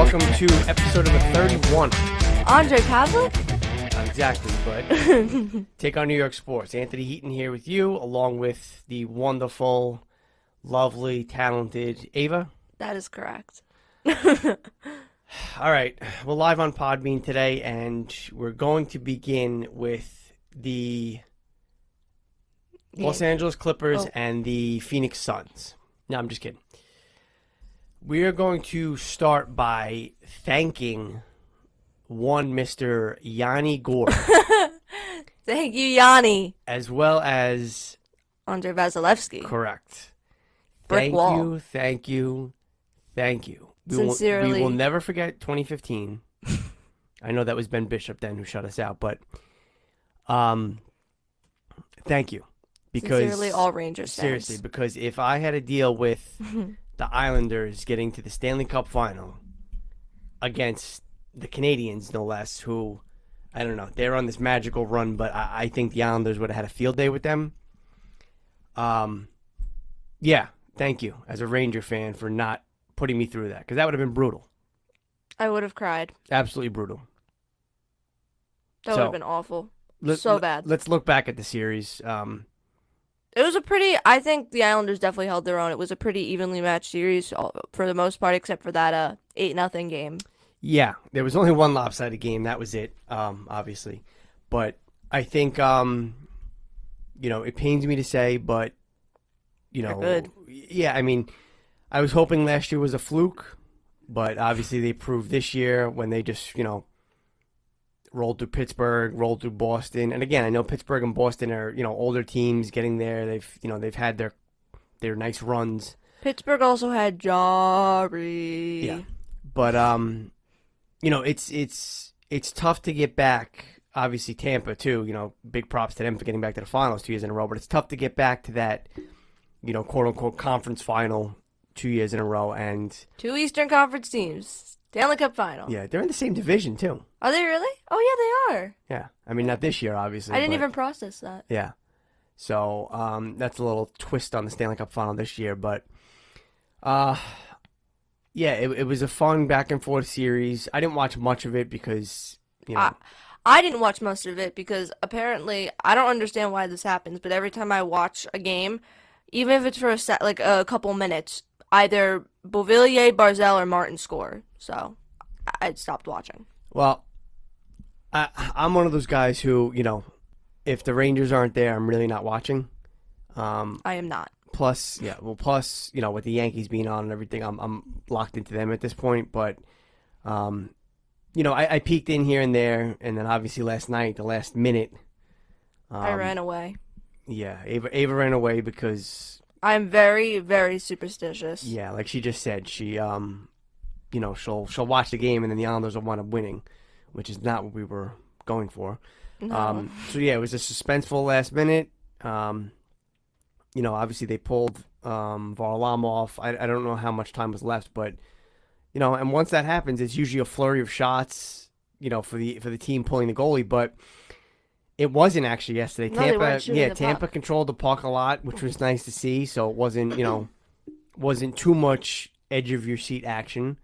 welcome to episode number 31. Andre Pavlik? Exactly, but take on New York sports. Anthony Heaton here with you, along with the wonderful, lovely, talented Ava. That is correct. All right, we're live on Podbean today, and we're going to begin with the Los Angeles Clippers and the Phoenix Suns. No, I'm just kidding. We are going to start by thanking one Mr. Yanni Gore. Thank you, Yanni. As well as Andre Vasilevsky. Correct. Brick wall. Thank you. Sincerely. We will never forget 2015. I know that was Ben Bishop then who shut us out, but thank you. Because Sincerely, all Rangers fans. Seriously, because if I had to deal with the Islanders getting to the Stanley Cup final against the Canadians, no less, who, I don't know, they're on this magical run, but I think the Islanders would have had a field day with them. Yeah, thank you as a Ranger fan for not putting me through that, because that would have been brutal. I would have cried. Absolutely brutal. That would have been awful. So bad. Let's look back at the series. It was I think the Islanders definitely held their own. It was a pretty evenly matched series for the most part, except for that 8-0 game. Yeah, there was only one lopsided game. That was it, obviously. But I think, it pains me to say, but, They're good. Yeah, I mean, I was hoping last year was a fluke, but obviously they proved this year when they just, rolled through Pittsburgh, rolled through Boston. And again, I know Pittsburgh and Boston are, older teams getting there. They've had their nice runs. Pittsburgh also had Jari. Yeah. But it's tough to get back. Obviously Tampa too, big props to them for getting back to the finals 2 years in a row, but it's tough to get back to that, quote unquote conference final 2 years in a row. And 2 Eastern Conference teams. Stanley Cup final. Yeah, they're in the same division too. Are they really? Oh yeah, they are. Yeah. I mean, not this year obviously. I didn't even process that. Yeah. So, that's a little twist on the Stanley Cup final this year, but yeah, it was a fun back and forth series. I didn't watch much of it because, I didn't watch most of it because apparently I don't understand why this happens, but every time I watch a game, even if it's for a couple minutes, either Beauvillier, Barzal, or Martin score. So I stopped watching. Well, I'm one of those guys who, if the Rangers aren't there, I'm really not watching. I am not. Plus, with the Yankees being on and everything, I'm locked into them at this point. But, I peeked in here and there, and then obviously last night, the last minute, I ran away. Yeah, Ava ran away because I'm very, very superstitious. Yeah, like she just said, she she'll watch the game and then the Islanders will wind up winning, which is not what we were going for. No. So yeah, it was a suspenseful last minute. Obviously they pulled Varlamov. I don't know how much time was left, but and once that happens, it's usually a flurry of shots, for the team pulling the goalie, but it wasn't actually yesterday. No, Tampa controlled the puck a lot, which was nice to see. So it wasn't, wasn't too much edge of your seat action.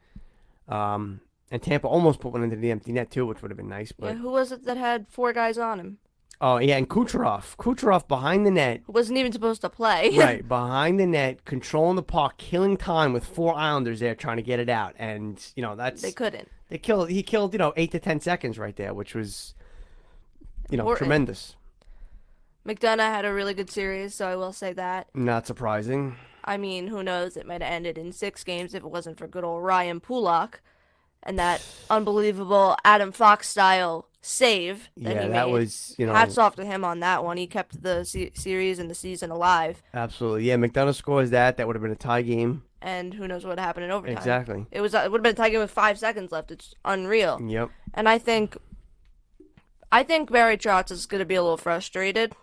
And Tampa almost put one into the empty net too, which would have been nice. But yeah, who was it that had 4 guys on him? Oh yeah, and Kucherov behind the net, who wasn't even supposed to play. Right, behind the net, controlling the puck, killing time with 4 Islanders there trying to get it out, and they couldn't. He killed 8 to 10 seconds right there, which was tremendous. McDonough had a really good series, so I will say that. Not surprising. I mean, who knows? It might have ended in 6 games if it wasn't for good old Ryan Pulock and that unbelievable Adam Fox style save that he made. That was, hats off to him on that one. He kept the series and the season alive. Absolutely. Yeah, McDonough scores that. That would have been a tie game. And who knows what happened in overtime. Exactly. It would have been a tie game with 5 seconds left. It's unreal. Yep. And I think Barry Trotz is going to be a little frustrated.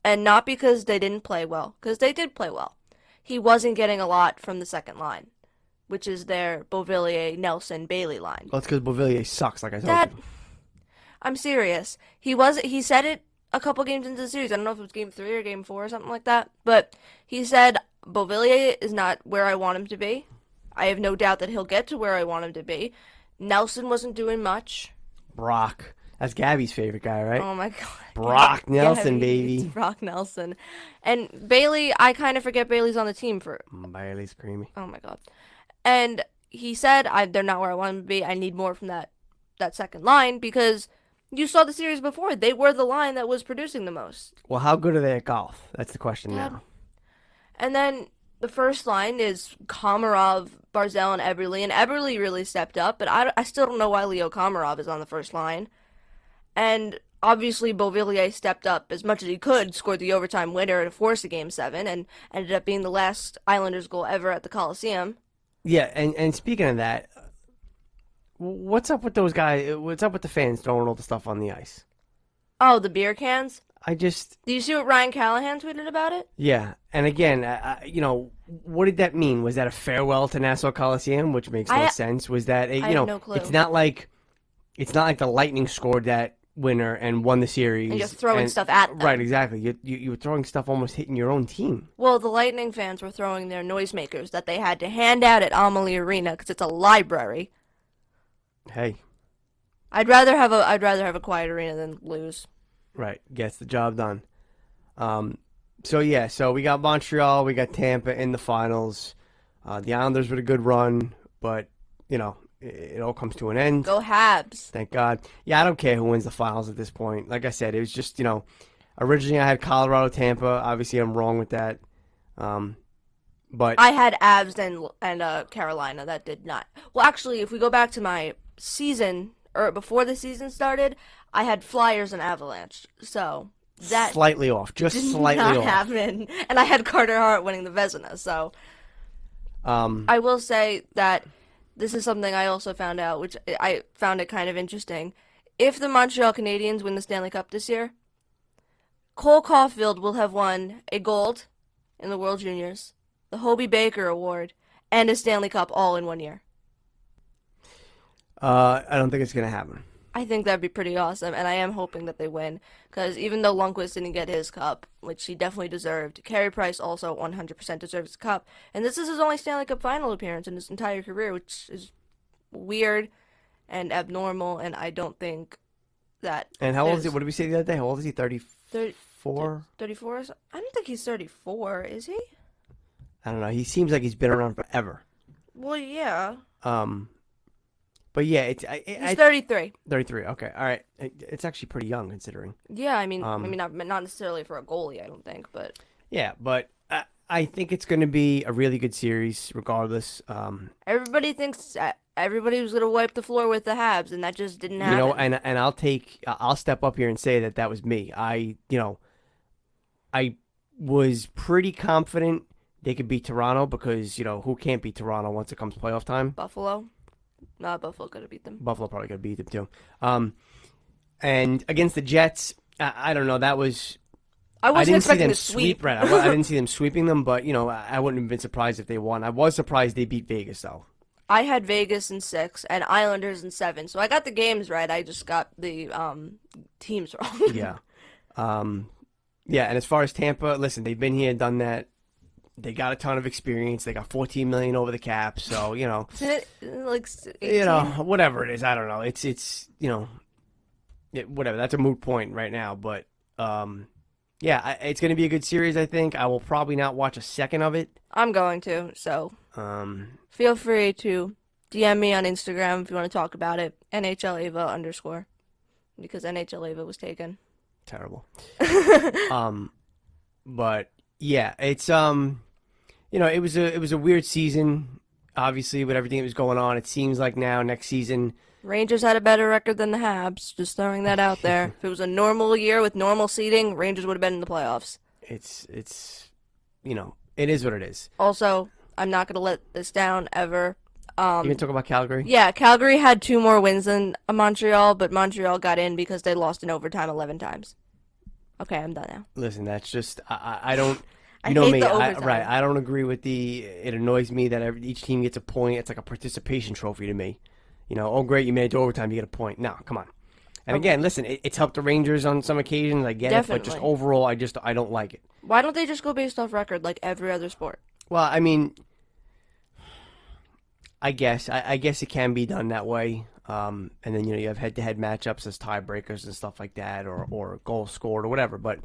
And not because they didn't play well, because they did play well. He wasn't getting a lot from the second line, which is their Beauvillier, Nelson, Bailey line. Well, it's because Beauvillier sucks, like I told you. I'm serious. He said it a couple games into the series. I don't know if it was game 3 or game 4 or something like that. But he said, Beauvillier is not where I want him to be. I have no doubt that he'll get to where I want him to be. Nelson wasn't doing much. Brock. That's Gabby's favorite guy, right? Oh my god. Brock Nelson, Gabby, baby. it's Brock Nelson. And Bailey, I kind of forget Bailey's on the team for. Bailey's creamy. Oh my god. And he said, they're not where I want them to be. I need more from that second line because you saw the series before. They were the line that was producing the most. Well, how good are they at golf? That's the question now. And then the first line is Komarov, Barzal, and Eberle. And Eberle really stepped up, but I still don't know why Leo Komarov is on the first line. And obviously Beauvillier stepped up as much as he could, scored the overtime winner to force a Game 7, and ended up being the last Islanders goal ever at the Coliseum. Yeah, and speaking of that, what's up with those guys? What's up with the fans throwing all the stuff on the ice? Oh, the beer cans? Do you see what Ryan Callahan tweeted about it? Yeah, and again, what did that mean? Was that a farewell to Nassau Coliseum, which makes no sense? Was that I have no clue. It's not like the Lightning scored that winner and won the series. And just throwing stuff at them. Right, exactly. You were throwing stuff almost hitting your own team. Well, the Lightning fans were throwing their noisemakers that they had to hand out at Amalie Arena because it's a library. Hey, I'd rather have a quiet arena than lose. Right, gets the job done. So we got Montreal, we got Tampa in the finals. The Islanders with a good run, but it all comes to an end. Go Habs. Thank God. Yeah, I don't care who wins the finals at this point. Like I said, it was just, originally I had Colorado, Tampa. Obviously, I'm wrong with that. But I had Avs and Carolina. That did not. Well, actually, if we go back to my season, or before the season started, I had Flyers and Avalanche. So that slightly off. Just slightly not off. Happen. And I had Carter Hart winning the Vezina. So I will say that this is something I also found out, which I found it kind of interesting. If the Montreal Canadiens win the Stanley Cup this year, Cole Caulfield will have won a gold in the World Juniors, the Hobey Baker Award, and a Stanley Cup all in 1 year. I don't think it's going to happen. I think that'd be pretty awesome, and I am hoping that they win, because even though Lundqvist didn't get his cup, which he definitely deserved, Carey Price also 100% deserves the cup, and this is his only Stanley Cup final appearance in his entire career, which is weird and abnormal, and I don't think that... And how old is he? What did we say the other day? How old is he? 34? 34? I don't think he's 34, is he? I don't know. He seems like he's been around forever. Well, yeah. But yeah, he's 33. 33. Okay, all right. It's actually pretty young considering. Yeah, I mean, not necessarily for a goalie, I don't think, but yeah, but I think it's going to be a really good series, regardless. Everybody thinks everybody was going to wipe the floor with the Habs, and that just didn't happen. And I'll step up here and say that was me. I was pretty confident they could beat Toronto because who can't beat Toronto once it comes playoff time? Buffalo. Buffalo could have beat them. Buffalo probably could have beat them too. And against the Jets, I don't know. That was. I wasn't expecting to sweep. Right, I didn't see them sweeping them, but I wouldn't have been surprised if they won. I was surprised they beat Vegas though. I had Vegas in 6 and Islanders in 7, so I got the games right. I just got the teams wrong. Yeah, yeah. And as far as Tampa, listen, they've been here, done that. They got a ton of experience. They got $14 million over the cap, so Isn't it like 18? Whatever it is, I don't know. It's whatever. That's a moot point right now, but yeah, it's going to be a good series. I think I will probably not watch a second of it. I'm going to, so feel free to DM me on Instagram if you want to talk about it. NHLAva_, because NHLAva was taken. Terrible. But yeah, it's it was a weird season, obviously, with everything that was going on. It seems like now next season Rangers had a better record than the Habs, just throwing that out there. If it was a normal year with normal seeding, Rangers would have been in the playoffs. It's it is what it is. Also, I'm not going to let this down ever. You can talk about Calgary? Yeah, Calgary had 2 more wins than Montreal, but Montreal got in because they lost in overtime 11 times. Okay, I'm done now. Listen, that's just I don't. I hate me, the overtime. I don't agree with it annoys me that each team gets a point. It's like a participation trophy to me. Oh great, you made it to overtime, you get a point. No, come on. And again, listen, it's helped the Rangers on some occasions. I get Definitely. it, but just overall, I don't like it. Why don't they just go based off record like every other sport? Well, I mean, I guess it can be done that way. And then you have head-to-head matchups as tiebreakers and stuff like that, or goals scored or whatever. But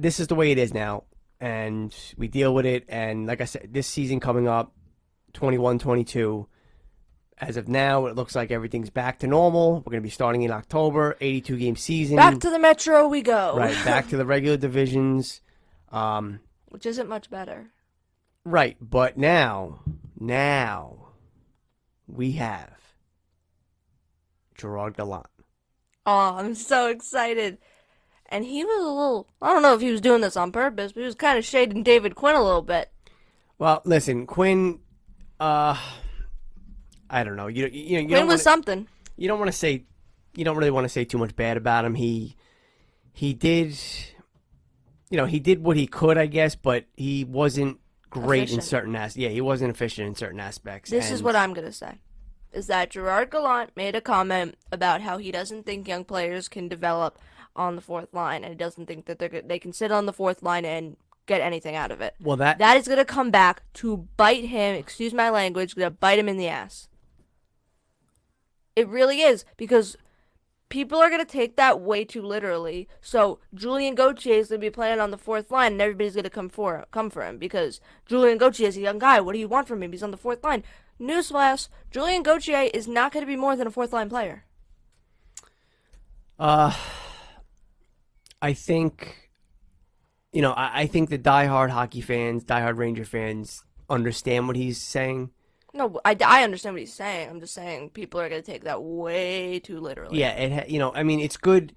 this is the way it is now, and we deal with it. And like I said, this season coming up, 21-22. As of now, it looks like everything's back to normal. We're going to be starting in October, 82-game season. Back to the Metro we go. Right, back to the regular divisions. Which isn't much better. Right, but now we have Gerard Gallant. Oh, I'm so excited. And he was a little, I don't know if he was doing this on purpose, but he was kind of shading David Quinn a little bit. Well, listen, Quinn, I don't know. You Quinn was something. You don't really want to say too much bad about him. He did, he did what he could, I guess, but he wasn't great Efficient. in certain aspects. Yeah, he wasn't efficient in certain aspects. This is what I'm going to say. Is that Gerard Gallant made a comment about how he doesn't think young players can develop on the fourth line, and he doesn't think that they can sit on the fourth line and get anything out of it. Well, that is going to come back to bite him, excuse my language, going to bite him in the ass. It really is, because people are going to take that way too literally. So Julian Gauthier is going to be playing on the fourth line, and everybody's going to come for him, because Julian Gauthier is a young guy. What do you want from him? He's on the fourth line. Newsflash, Julian Gauthier is not going to be more than a fourth line player. I think, I think the diehard hockey fans, diehard Ranger fans understand what he's saying. No, I understand what he's saying. I'm just saying people are going to take that way too literally. Yeah, it's good.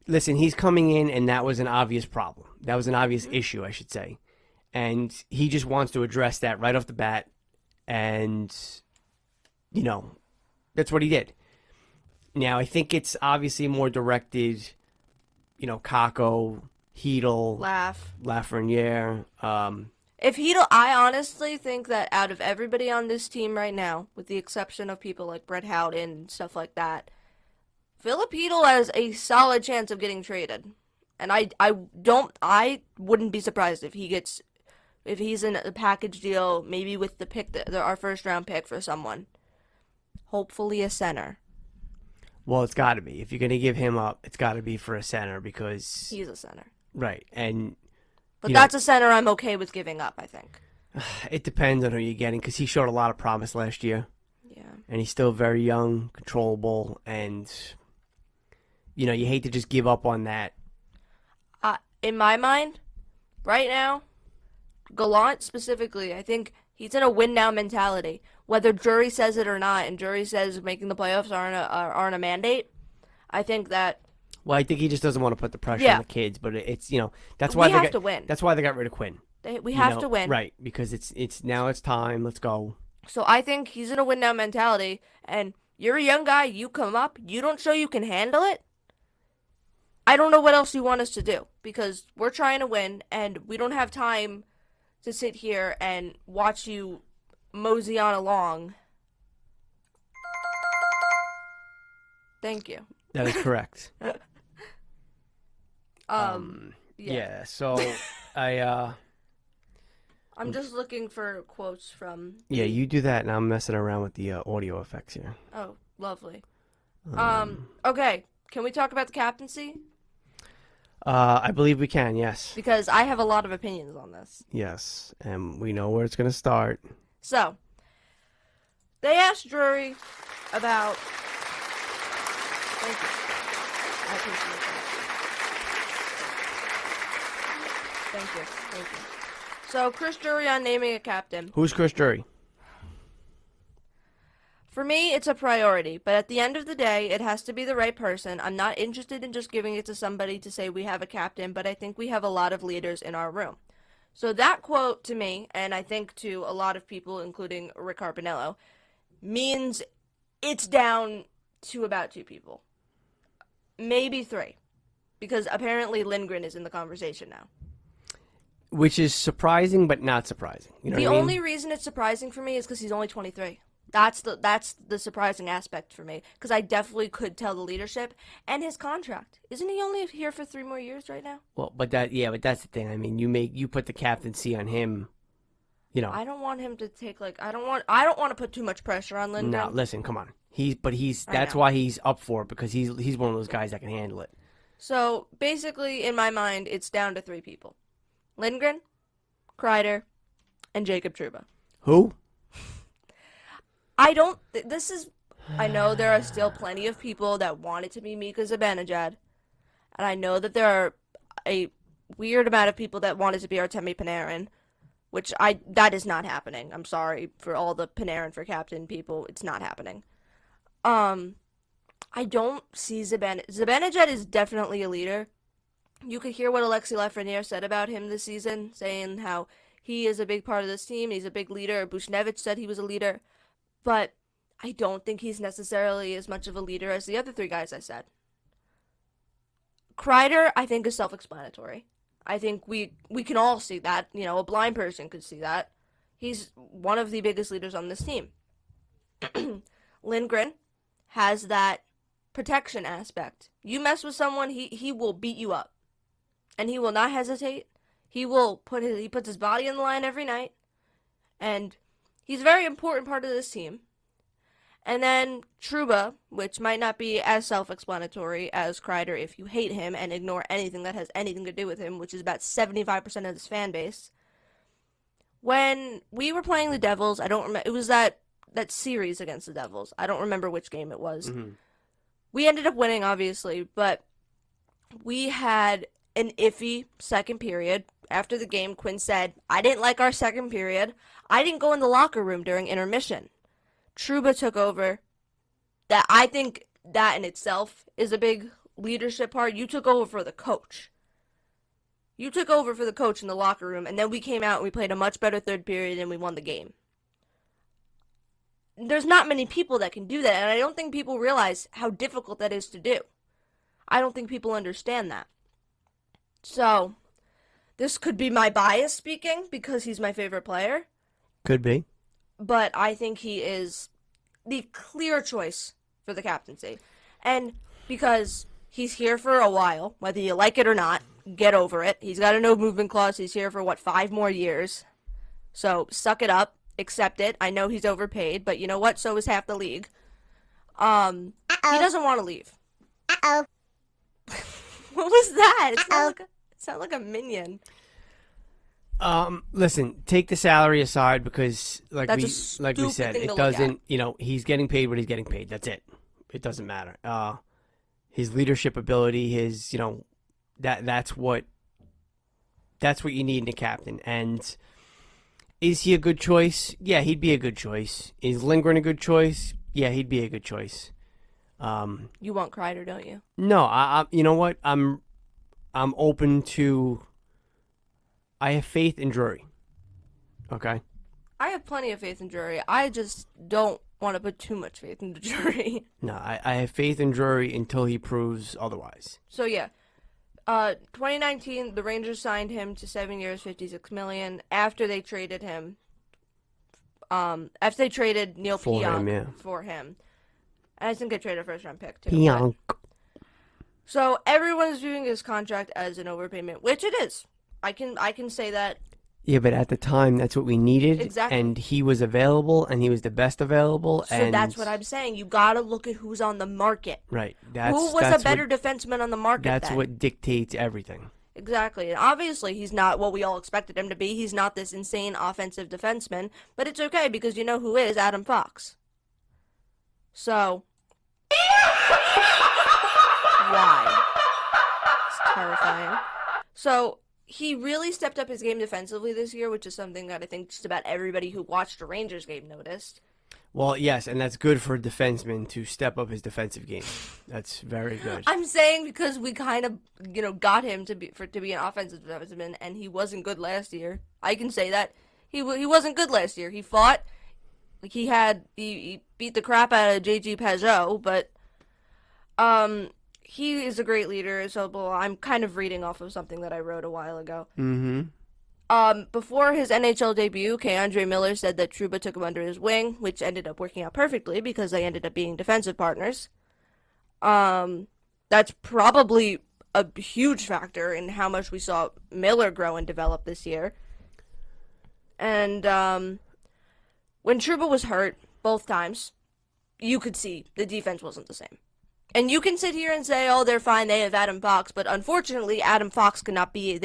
Listen, he's coming in, and that was an obvious problem. That was an obvious issue, I should say. And he just wants to address that right off the bat. And, that's what he did. Now, I think it's obviously more directed, Kako, Heedle, Lafreniere. If Heedle, I honestly think that out of everybody on this team right now, with the exception of people like Brett Howden and stuff like that, Philip Heedle has a solid chance of getting traded. And I wouldn't be surprised if he's in a package deal, maybe with the pick, our first round pick for someone. Hopefully a center. Well, it's got to be. If you're going to give him up, it's got to be for a center, because he's a center. Right. And but that's a center I'm okay with giving up, I think. It depends on who you're getting, because he showed a lot of promise last year. Yeah. And he's still very young, controllable, and you hate to just give up on that. In my mind, right now, Gallant specifically, I think he's in a win-now mentality. Whether Drury says it or not, and Drury says making the playoffs aren't a mandate, I think that... Well, I think he just doesn't want to put the pressure on the kids, but it's, that's why we have to win. That's why they got rid of Quinn. We have to win. Right, because it's now it's time, let's go. So I think he's in a win-now mentality, and you're a young guy, you come up, you don't show you can handle it, I don't know what else you want us to do, because we're trying to win, and we don't have time to sit here and watch you mosey on along. Thank you. That is correct. Yeah. So I'm just looking for quotes from... Yeah, you do that, and I'm messing around with the audio effects here. Oh, lovely. Okay, can we talk about the captaincy? I believe we can, yes. Because I have a lot of opinions on this. Yes, and we know where it's going to start. So, they asked Drury about... Thank you. I appreciate that. Thank you. So, Chris Drury on naming a captain. Who's Chris Drury? For me, it's a priority, but at the end of the day, it has to be the right person. I'm not interested in just giving it to somebody to say we have a captain, but I think we have a lot of leaders in our room. So that quote to me, and I think to a lot of people, including Rick Carpinello, means it's down to about 2 people. Maybe 3. Because apparently Lindgren is in the conversation now. Which is surprising, but not surprising. You know the what I mean? only reason it's surprising for me is because he's only 23. That's the surprising aspect for me, because I definitely could tell the leadership and his contract. Isn't he only here for 3 more years right now? Well, but that's the thing. I mean, you put the captaincy on him. I don't want him to take I don't want to put too much pressure on Lindgren. No, listen, come on. That's know. why he's up for it, because he's one of those guys that can handle it. So basically, in my mind, it's down to 3 people: Lindgren, Kreider, and Jacob Trouba. Who? I know there are still plenty of people that want it to be Mika Zibanejad, and I know that there are a weird amount of people that want it to be Artemi Panarin, that is not happening. I'm sorry for all the Panarin for captain people. It's not happening. I don't see Zibanejad is definitely a leader. You could hear what Alexis Lafreniere said about him this season, saying how he is a big part of this team. He's a big leader. Buchnevich said he was a leader. But I don't think he's necessarily as much of a leader as the other 3 guys I said. Kreider, I think, is self-explanatory. I think we can all see that. A blind person could see that. He's one of the biggest leaders on this team. Lindgren has that protection aspect. You mess with someone, he will beat you up. And he will not hesitate. He puts his body on the line every night. And he's a very important part of this team. And then Trouba, which might not be as self-explanatory as Kreider if you hate him and ignore anything that has anything to do with him, which is about 75% of his fan base. When we were playing the Devils, I don't remember, it was that series against the Devils. I don't remember which game it was. Mm-hmm. We ended up winning, obviously, but we had an iffy second period. After the game, Quinn said, I didn't like our second period. I didn't go in the locker room during intermission. Trouba took over. I think that in itself is a big leadership part. You took over for the coach. You took over for the coach in the locker room, and then we came out and we played a much better third period and we won the game. There's not many people that can do that, and I don't think people realize how difficult that is to do. I don't think people understand that. So, this could be my bias speaking because he's my favorite player. Could be. But I think he is the clear choice for the captaincy. And because he's here for a while, whether you like it or not, get over it. He's got a no movement clause. He's here for, 5 more years. So, suck it up. Accept it. I know he's overpaid, but you know what? So is half the league. He doesn't want to leave. Uh-oh. What was that? It sounded like a minion. Listen, take the salary aside because, like we said, it doesn't. He's getting paid what he's getting paid. That's it. It doesn't matter. His leadership ability, that's what you need in a captain. And is he a good choice? Yeah, he'd be a good choice. Is Lindgren a good choice? Yeah, he'd be a good choice. You want Kreider, don't you? No, I you know what? I'm open to. I have faith in Drury. Okay. I have plenty of faith in Drury. I just don't want to put too much faith in the Drury. No, I have faith in Drury until he proves otherwise. So yeah, 2019, the Rangers signed him to 7 years, $56 million. After they traded him, after they traded Neil Pionk for him, and I think they traded a first-round pick too. Pionk. So everyone's viewing his contract as an overpayment, which it is. I can say that. Yeah, but at the time, that's what we needed. Exactly. And he was available, and he was the best available. So that's what I'm saying. You got to look at who's on the market. Right. Who was a better defenseman on the market That's then? what dictates everything. Exactly. And obviously, he's not what we all expected him to be. He's not this insane offensive defenseman. But it's okay because you know who is Adam Fox. So. Why? It's terrifying. So. He really stepped up his game defensively this year, which is something that I think just about everybody who watched a Rangers game noticed. Well, yes, and that's good for a defenseman to step up his defensive game. That's very good. I'm saying because we kind of, got him to be an offensive defenseman, and he wasn't good last year. I can say that he wasn't good last year. He fought, he beat the crap out of JG Pageau, but he is a great leader, so I'm kind of reading off of something that I wrote a while ago. Mm-hmm. Before his NHL debut, Andre Miller said that Trouba took him under his wing, which ended up working out perfectly because they ended up being defensive partners. That's probably a huge factor in how much we saw Miller grow and develop this year. And when Trouba was hurt both times, you could see the defense wasn't the same. And you can sit here and say, oh, they're fine, they have Adam Fox, but unfortunately, Adam Fox could not be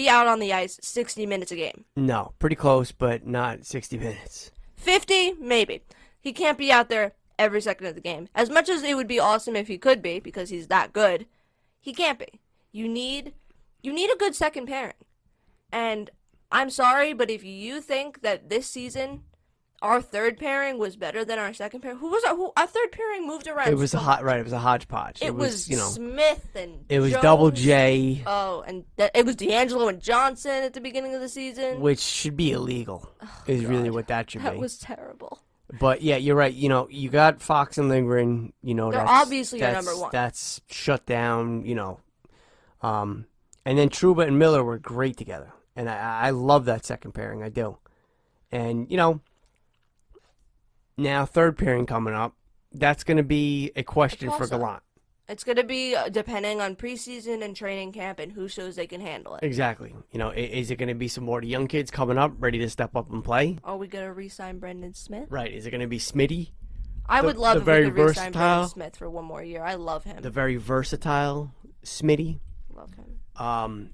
out on the ice 60 minutes a game. No, pretty close, but not 60 minutes. 50, maybe. He can't be out there every second of the game. As much as it would be awesome if he could be, because he's that good, he can't be. You need a good second pairing. And I'm sorry, but if you think that this season our third pairing was better than our second pairing, our third pairing moved around. It was it was a hodgepodge. It was Smith and it was Jones. Double J. Oh, and it was D'Angelo and Johnson at the beginning of the season, which should be illegal. Is really what that should be. That was terrible. But yeah, you're right. You got Fox and Lindgren. They're obviously your number one. That's shut down. And then Trouba and Miller were great together, and I love that second pairing. I do. And now third pairing coming up. That's going to be a question for Gallant. It's going to be depending on preseason and training camp and who shows they can handle it. Exactly. Is it going to be some more of the young kids coming up, ready to step up and play? Are we going to re-sign Brendan Smith? Right. Is it going to be Smitty? I would love if we could re-sign Brendan Smith for one more year. I love him. The very versatile Smitty. Love him.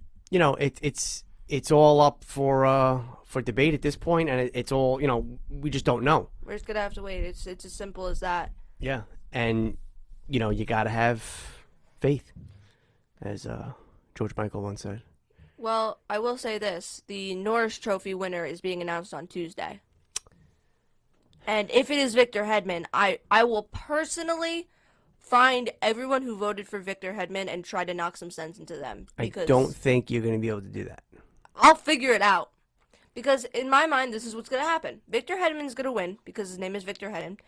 It's all up for debate at this point, and it's all, we just don't know. We're just going to have to wait. It's as simple as that. Yeah. And you got to have faith, as George Michael once said. Well, I will say this. The Norris Trophy winner is being announced on Tuesday. And if it is Victor Hedman, I will personally find everyone who voted for Victor Hedman and try to knock some sense into them. I don't think you're going to be able to do that. I'll figure it out. Because in my mind, this is what's going to happen. Victor Hedman's going to win because his name is Victor Hedman.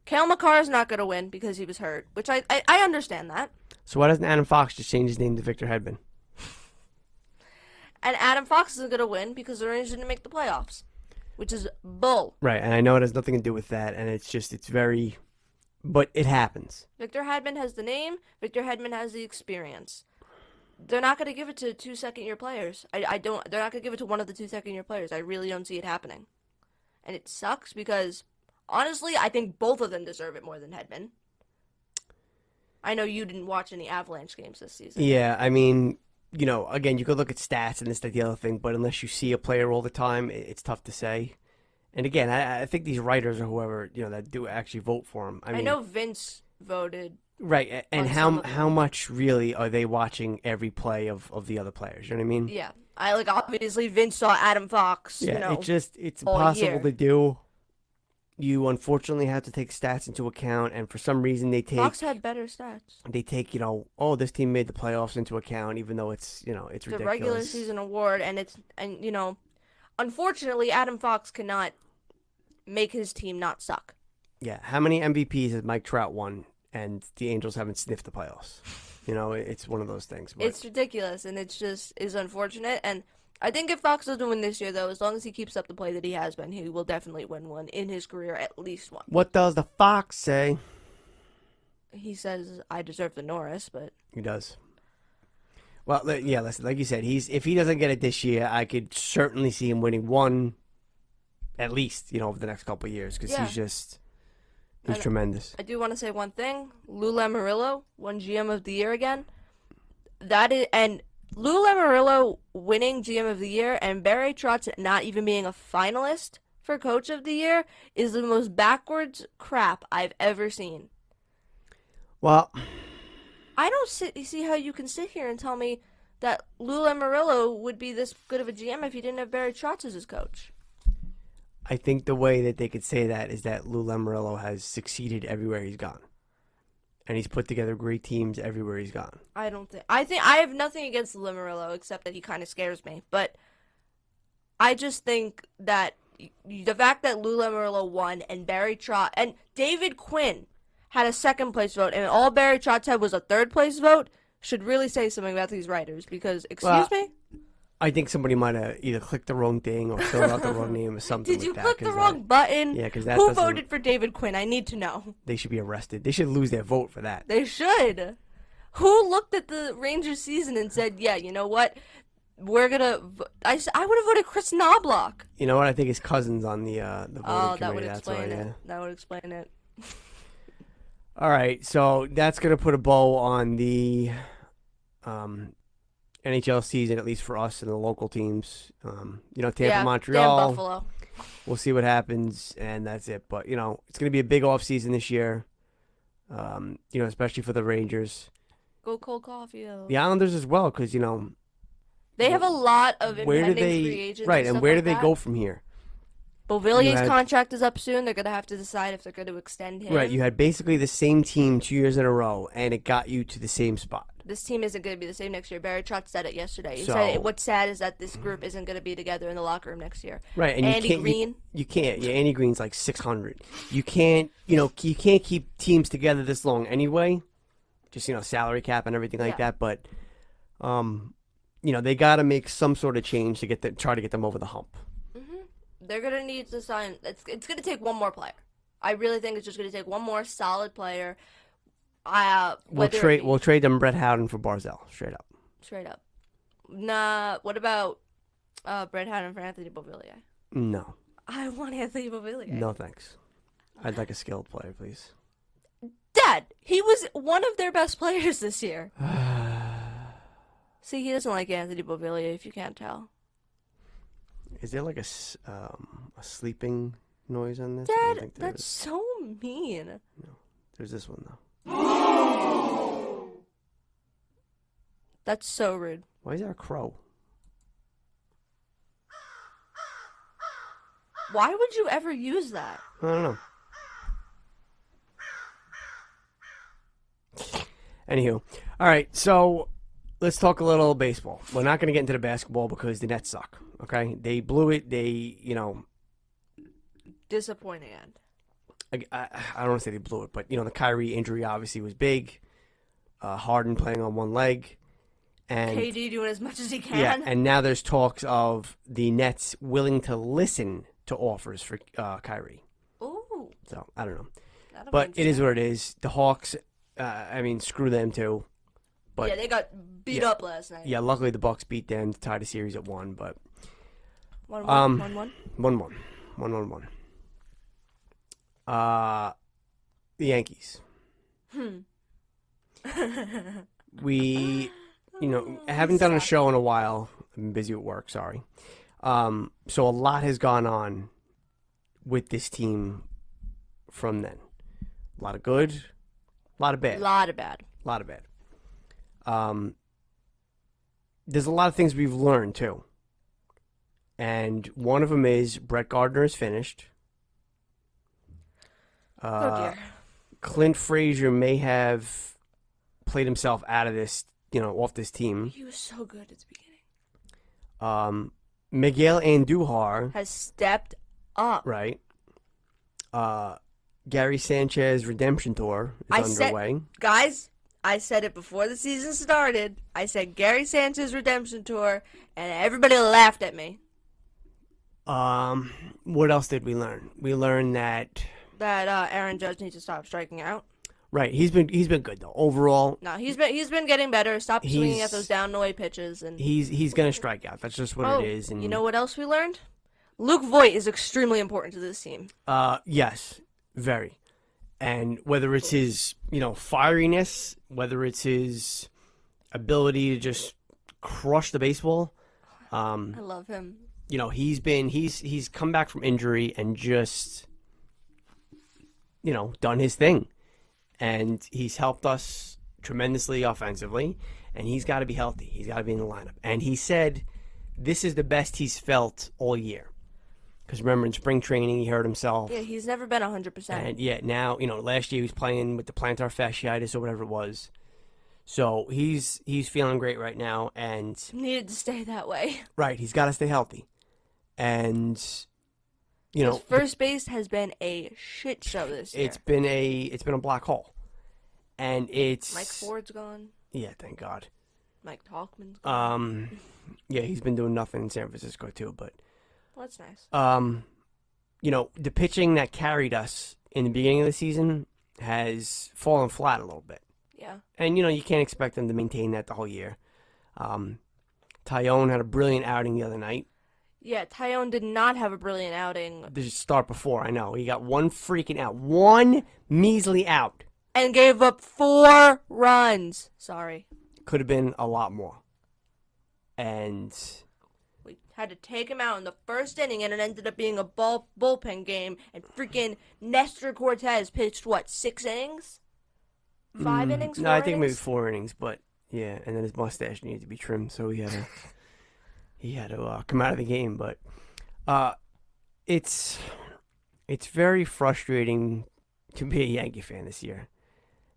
Cale Makar is not going to win because he was hurt, which I understand that. So why doesn't Adam Fox just change his name to Victor Hedman? And Adam Fox isn't going to win because the Rangers didn't make the playoffs, which is bull. Right, and I know it has nothing to do with that, and it's very... But it happens. Victor Hedman has the name. Victor Hedman has the experience. They're not going to give it to 2 second-year players. They're not going to give it to one of the 2 second-year players. I really don't see it happening. And it sucks because... Honestly, I think both of them deserve it more than Hedman. I know you didn't watch any Avalanche games this season. Yeah, I mean, again, you could look at stats and this, that, the other thing, but unless you see a player all the time, it's tough to say. And again, I think these writers or whoever, that do actually vote for him. I know Vince voted. Right, and how much really are they watching every play of the other players? You know what I mean? Yeah. Obviously, Vince saw Adam Fox, Yeah, it's impossible to do. You unfortunately have to take stats into account, and for some reason they take... Fox had better stats. They take, this team made the playoffs into account, even though it's ridiculous. The regular season award, unfortunately, Adam Fox cannot make his team not suck. Yeah, how many MVPs has Mike Trout won, and the Angels haven't sniffed the playoffs? It's one of those things. But... It's ridiculous, and it's just is unfortunate, and... I think if Fox doesn't win this year, though, as long as he keeps up the play that he has been, he will definitely win one in his career, at least one. What does the Fox say? He says, I deserve the Norris, but... He does. Well, yeah, listen, like you said, if he doesn't get it this year, I could certainly see him winning one, at least, over the next couple of years, because he's tremendous. I do want to say one thing. Lou Lamoriello won GM of the Year again. Lou Lamoriello winning GM of the Year and Barry Trotz not even being a finalist for Coach of the Year is the most backwards crap I've ever seen. Well, I don't see how you can sit here and tell me that Lou Lamoriello would be this good of a GM if he didn't have Barry Trotz as his coach. I think the way that they could say that is that Lou Lamoriello has succeeded everywhere he's gone. And he's put together great teams everywhere he's gone. I have nothing against Lamoriello except that he kind of scares me. But I just think that the fact that Lou Lamoriello won and Barry Trotz and David Quinn had a second place vote and all Barry Trotz had was a third place vote should really say something about these writers because, excuse me? I think somebody might have either clicked the wrong thing or filled out the wrong name or something. Did you click the wrong button? Yeah, because who voted for David Quinn? I need to know. They should be arrested. They should lose their vote for that. They should. Who looked at the Rangers season and said, yeah, you know what? we're gonna. I would have voted Chris Knobloch. You know what? I think his cousin's on the voting Oh, that committee. would That's explain why, it. yeah. That would explain it. All right, so that's gonna put a bow on the NHL season, at least for us and the local teams. Tampa, Yeah, Montreal. damn Buffalo. We'll see what happens, and that's it. But it's gonna be a big off season this year. Especially for the Rangers, Go Cole Caulfield. the Islanders as well, because They have a lot of where do impending they free agents. right, and stuff where like do they that. go from here? Beauvillier's contract is up soon. They're gonna have to decide if they're gonna extend him. Right, you had basically the same team 2 years in a row, and it got you to the same spot. This team isn't gonna be the same next year. Barry Trotz said it yesterday. He So- said what's sad is that this group isn't gonna be together in the locker room next year. Right, and Andy you can't. Green. You can't. Yeah, Andy Green's like 600. You can't. You can't keep teams together this long anyway. Just salary cap and everything like that. But, they got to make some sort of change to try to get them over the hump. They're gonna need to sign. It's gonna take one more player. I really think it's just gonna take one more solid player. We'll trade them Brett Howden for Barzell, straight up. Straight up. Nah. What about Brett Howden for Anthony Beauvillier? No, I want Anthony Beauvillier. no thanks. I'd like a skilled player, please. Dad, he was one of their best players this year. See, he doesn't like Anthony Beauvillier, if you can't tell. Is there like a sleeping noise on this? I don't Dad, think there that's is. so mean. There's this one though. That's so rude. Why is there a crow? Why would you ever use that? I don't know. Anywho, all right. So let's talk a little baseball. We're not going to get into the basketball because the Nets suck. Okay, they blew it. Disappointing end. I don't want to say they blew it, but the Kyrie injury obviously was big. Harden playing on one leg, and KD doing as much as he can. yeah, and now there's talks of the Nets willing to listen to offers for Kyrie. Ooh. So I don't know, That'll but be it is interesting. what it is. The Hawks, screw them too. But yeah, they got beat up last night. yeah, luckily the Bucks beat them to tie the series at 1, but 1-1. 1-1. The Yankees. We, haven't done a show in a while. I've been busy at work, sorry. So a lot has gone on with this team from then. A lot of good, a lot of bad. Lot of bad. There's a lot of things we've learned, too. And one of them is Brett Gardner is finished. Oh dear. Clint Frazier may have played himself out of this, off this team. He was so good at the beginning. Miguel Andujar, Has stepped up. right? Gary Sanchez redemption tour is underway. Guys, I said it before the season started. I said Gary Sanchez redemption tour, and everybody laughed at me. What else did we learn? We learned that Aaron Judge needs to stop striking out. right. He's been good though. Overall, No, he's been getting better. Stop swinging He's- at those down and away pitches. And he's gonna strike out. That's just what it is. And you know what else we learned? Luke Voigt is extremely important to this team. yes, very. And whether it's his, fieriness, whether it's his ability to just crush the baseball, I love him. he's come back from injury and just, done his thing. And he's helped us tremendously offensively, and he's got to be healthy. He's got to be in the lineup. And he said this is the best he's felt all year. Because remember, in spring training, he hurt himself. Yeah, he's never been 100%. And yeah, now, last year he was playing with the plantar fasciitis or whatever it was. So he's feeling great right now. And Needed to stay that way. right, he's got to stay healthy. And, His first base has been a shit show this year. it's been a black hole. And it's Mike Ford's gone. Yeah, thank God. Mike Talkman's gone. Yeah, he's been doing nothing in San Francisco too, but Well, that's nice. the pitching that carried us in the beginning of the season has fallen flat a little bit. Yeah. And you can't expect them to maintain that the whole year. Tyone had a brilliant outing the other night. Yeah, Tyone did not have a brilliant outing. The start before, I know. He got one freaking out. One measly out. And gave up 4 runs. Sorry. Could have been a lot more. And We had to take him out in the first inning, and it ended up being a bullpen game. And freaking Nestor Cortez pitched, 6 innings? 5 innings? 4 no, I think maybe innings? 4 innings, but yeah, and then his mustache needed to be trimmed, so he had to come out of the game. But it's very frustrating to be a Yankee fan this year.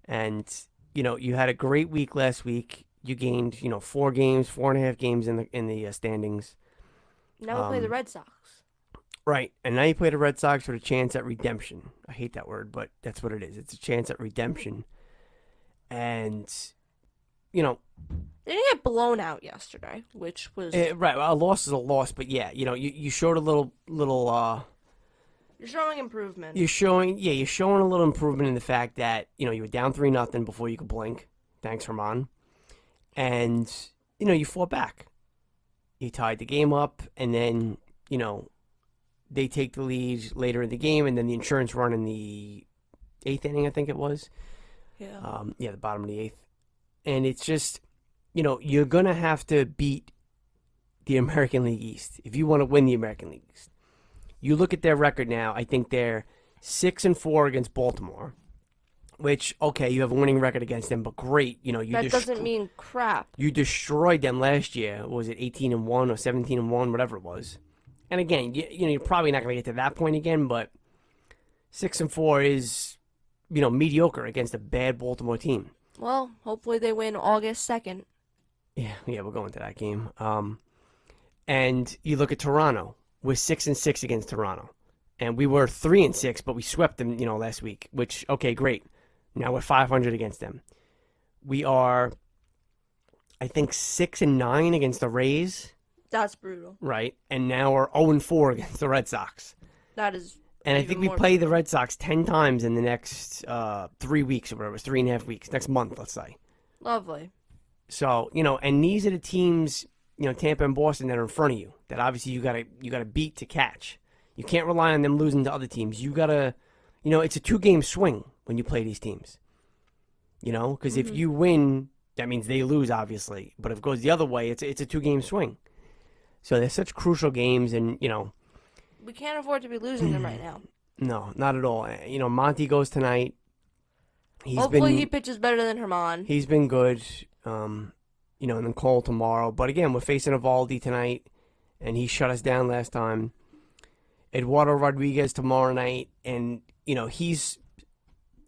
And you had a great week last week. You gained 4.5 games in the standings. Now we play the Red Sox. Right, and now you play the Red Sox with a chance at redemption. I hate that word, but that's what it is. It's a chance at redemption. And They didn't get blown out yesterday, which was right. Well, a loss is a loss, but yeah, you showed a little. You're showing improvement. You're showing a little improvement in the fact that you were down 3-0 before you could blink. Thanks, Herman. And you fought back. You tied the game up, and then they take the lead later in the game, and then the insurance run in the 8th inning, I think it was. Yeah. The bottom of the 8th. And it's just, you're going to have to beat the American League East if you want to win the American League East. You look at their record now, I think they're 6-4 against Baltimore, which, okay, you have a winning record against them, but great. That doesn't mean crap. You destroyed them last year. What was it 18-1 or 17-1, whatever it was. And again, you're probably not going to get to that point again, but 6-4 is, mediocre against a bad Baltimore team. Well, hopefully they win August 2nd. Yeah, we're going to that game. And you look at Toronto. We're 6-6 against Toronto, and we were 3-6, but we swept them, last week. Which, okay, great. Now we're 500 against them. We are, I think, 6-9 against the Rays. That's brutal. Right, and now we're 0-4 against the Red Sox. That is. And I think we play the Red Sox 10 times in the next 3 weeks or whatever. It's 3.5 weeks. Next month, let's say. Lovely. So, and these are the teams, Tampa and Boston that are in front of you that obviously you gotta beat to catch. You can't rely on them losing to other teams. You gotta, it's a 2-game swing when you play these teams. Because if you win, that means they lose, obviously. But if it goes the other way, it's a 2-game swing. So they're such crucial games, and we can't afford to be losing them right now. No, not at all. Monty goes tonight. Hopefully he pitches better than Herman. He's been good. And then Cole tomorrow. But again, we're facing Evaldi tonight, and he shut us down last time. Eduardo Rodriguez tomorrow night, and he's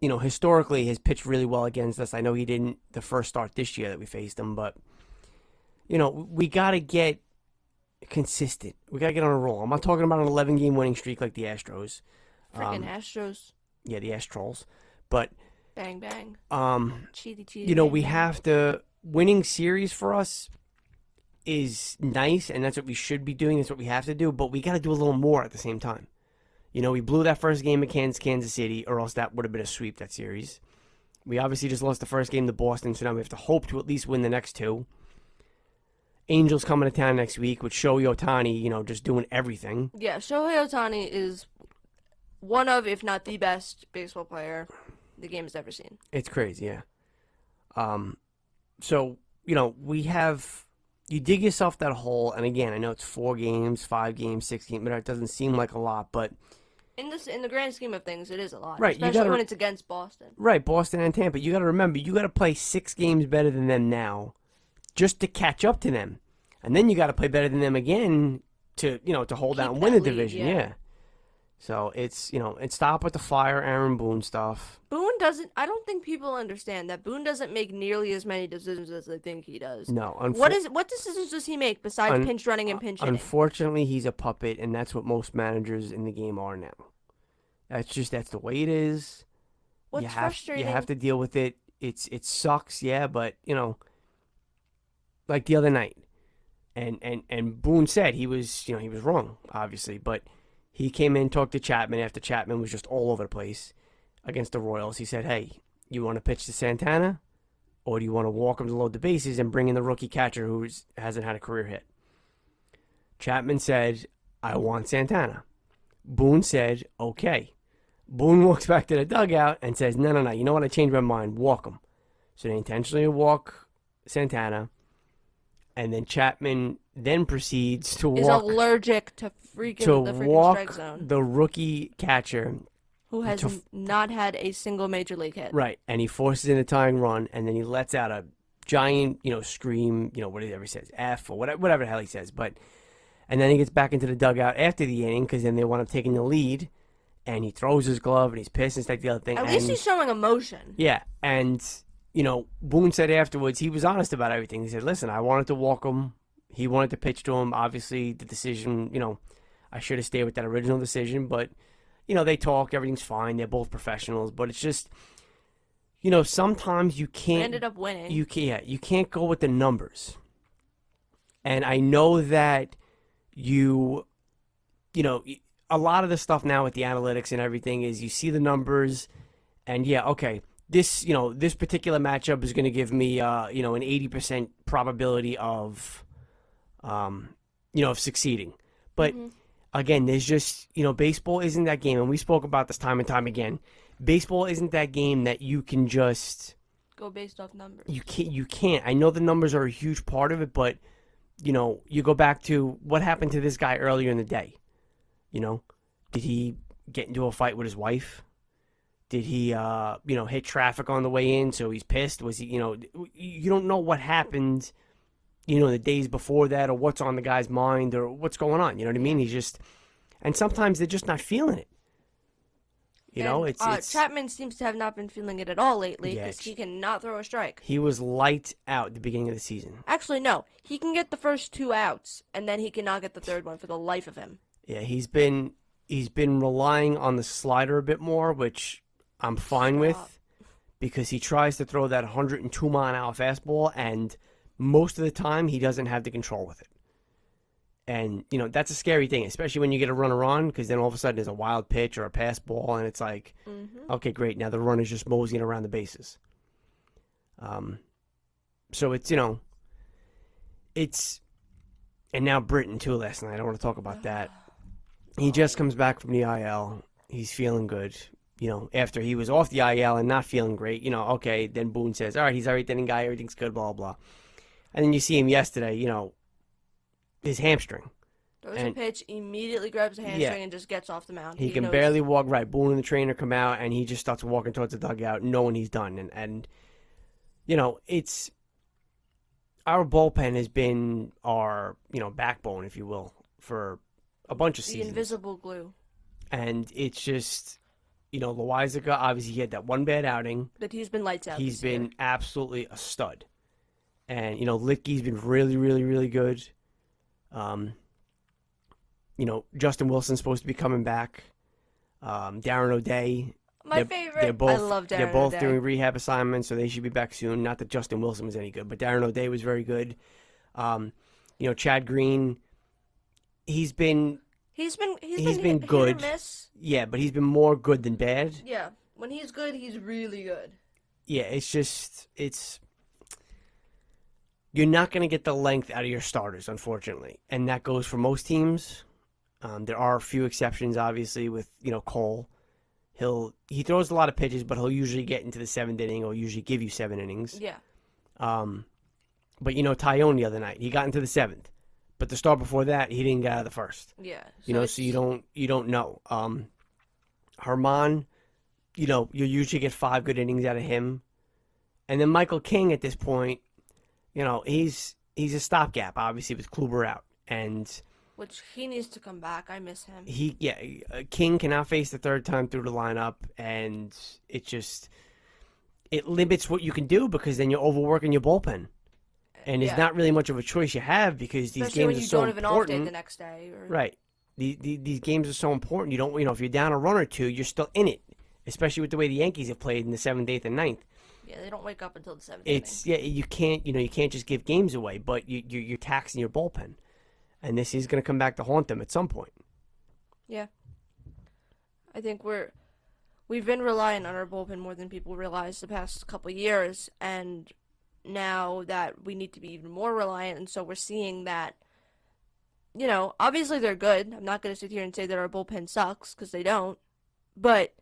historically has pitched really well against us. I know he didn't the first start this year that we faced him, but we got to get consistent. We got to get on a roll. I'm not talking about an 11-game winning streak like the Astros. Freaking Astros. Yeah, the Astros. But bang bang. Cheaty. We have to. Winning series for us is nice, and that's what we should be doing. That's what we have to do, but we got to do a little more at the same time. We blew that first game against Kansas City, or else that would have been a sweep, that series. We obviously just lost the first game to Boston, so now we have to hope to at least win the next 2. Angels coming to town next week with Shohei Ohtani, just doing everything. Yeah, Shohei Ohtani is one of, if not the best baseball player the game has ever seen. It's crazy, yeah. So, you dig yourself that hole, and again, I know it's 4 games, 5 games, 6 games, but it doesn't seem like a lot, but in the grand scheme of things, it is a lot. Right, especially when it's against Boston. Right, Boston and Tampa. You got to remember, you got to play 6 games better than them now, just to catch up to them, and then you got to play better than them again to hold out and win the division. Yeah. So it's stop with the fire Aaron Boone stuff. Boone doesn't. I don't think people understand that Boone doesn't make nearly as many decisions as they think he does. No. What decisions does he make besides pinch running and pinch hitting? Unfortunately, he's a puppet, and that's what most managers in the game are now. That's the way it is. What's frustrating? You have to deal with it. It sucks, yeah, but like the other night, and Boone said he was wrong, obviously, but. He came in, talked to Chapman after Chapman was just all over the place against the Royals. He said, hey, you want to pitch to Santana? or do you want to walk him to load the bases and bring in the rookie catcher who hasn't had a career hit? Chapman said, I want Santana. Boone said, okay. Boone walks back to the dugout and says, no. You know what? I changed my mind. Walk him. So they intentionally walk Santana. And then Chapman then proceeds to Is allergic to the freaking strike zone. The rookie catcher. Who has not had a single major league hit. Right. And he forces in a tying run, and then he lets out a giant, scream, whatever he says, F or whatever the hell he says. And then he gets back into the dugout after the inning because then they want him taking the lead. And he throws his glove and he's pissed and stuff the other thing. At least he's showing emotion. Yeah. And, Boone said afterwards, he was honest about everything. He said, listen, I wanted to walk him. He wanted to pitch to him. Obviously, the decision, I should have stayed with that original decision. But, they talk. Everything's fine. They're both professionals. But it's just, sometimes you can't. We ended up winning. You can't go with the numbers. And I know that a lot of the stuff now with the analytics and everything is you see the numbers and this particular matchup is going to give me an 80% probability of succeeding. But again, there's just, baseball isn't that game, and we spoke about this time and time again. Baseball isn't that game that you can just go based off numbers. You can't. I know the numbers are a huge part of it, but you go back to what happened to this guy earlier in the day. Did he get into a fight with his wife? Did he, hit traffic on the way in, so he's pissed? Was he, you don't know what happened, the days before that, or what's on the guy's mind, or what's going on. You know what I mean? He's just, and sometimes they're just not feeling it. It's Chapman seems to have not been feeling it at all lately because he cannot throw a strike. He was light out at the beginning of the season. Actually, no. He can get the first 2 outs, and then he cannot get the third one for the life of him. Yeah, he's been relying on the slider a bit more, which I'm fine with, because he tries to throw that 102-mile-an-hour fastball, and most of the time he doesn't have the control with it. And, that's a scary thing, especially when you get a runner on, because then all of a sudden there's a wild pitch or a pass ball, and it's like, okay, great, now the runner's just moseying around the bases. So it's, and now Britton, too, last night. I don't want to talk about that. He just comes back from the IL. He's feeling good. After he was off the IL and not feeling great, okay, then Boone says, all right, he's our 8th inning guy, everything's good, blah, blah. And then you see him yesterday, his hamstring. Throws a pitch, immediately grabs a hamstring and just gets off the mound. He can barely walk right. Boone and the trainer come out, and he just starts walking towards the dugout, knowing he's done. And it's our bullpen has been our, backbone, if you will, for a bunch of seasons. The invisible glue. And it's just, Loizaga, obviously he had that one bad outing. But he's been lights out. He's been absolutely a stud. And, Litke's been really, really, really good. Justin Wilson's supposed to be coming back. Darren O'Day. My favorite. I love Darren O'Day. They're both doing rehab assignments, so they should be back soon. Not that Justin Wilson was any good, but Darren O'Day was very good. Chad Green, he's been good. Hit or miss. Yeah, but he's been more good than bad. Yeah, when he's good, he's really good. Yeah, you're not going to get the length out of your starters, unfortunately, and that goes for most teams. There are a few exceptions, obviously, with Cole. He throws a lot of pitches, but he'll usually get into the 7th inning or usually give you 7 innings. Yeah. But Tyone the other night, he got into the 7th, but the start before that, he didn't get out of the 1st. Yeah. So you don't know. Herman, you usually get 5 good innings out of him, and then Michael King at this point, he's a stopgap, obviously, with Kluber out, and which he needs to come back. I miss him. King cannot face the 3rd time through the lineup, and it limits what you can do because then you're overworking your bullpen, and there's not really much of a choice you have because these games are so important. Especially when you don't have an off day the next day. Right. These games are so important. You don't, if you're down a run or two, you're still in it, especially with the way the Yankees have played in the 7th, 8th, and 9th. Yeah, they don't wake up until the 7th inning. You can't just give games away, but you're taxing your bullpen, and this is going to come back to haunt them at some point. Yeah, I think we've been relying on our bullpen more than people realize the past couple of years, and now that we need to be even more reliant, and so we're seeing that, obviously they're good. I'm not going to sit here and say that our bullpen sucks, because they don't, but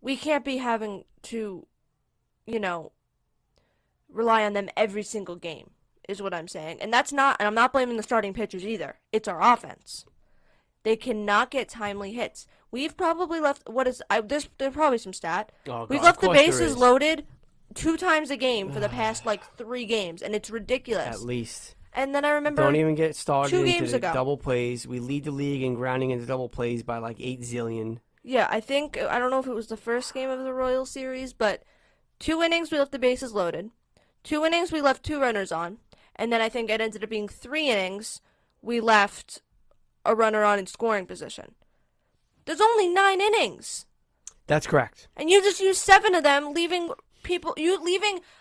we can't be having to, rely on them every single game, is what I'm saying. And I'm not blaming the starting pitchers either. It's our offense. They cannot get timely hits. We've probably left, there's probably some stat. Oh, God, We've left the bases is. loaded 2 times a game for the past, 3 games, and it's ridiculous. At least. And then I remember Don't even get started 2 into games the ago. double plays. We lead the league in grounding into double plays by 8 zillion. Yeah, I don't know if it was the first game of the Royal Series, but 2 innings we left the bases loaded. 2 innings we left 2 runners on. And then I think it ended up being 3 innings we left a runner on in scoring position. There's only 9 innings. That's correct. And you just used 7 of them, leaving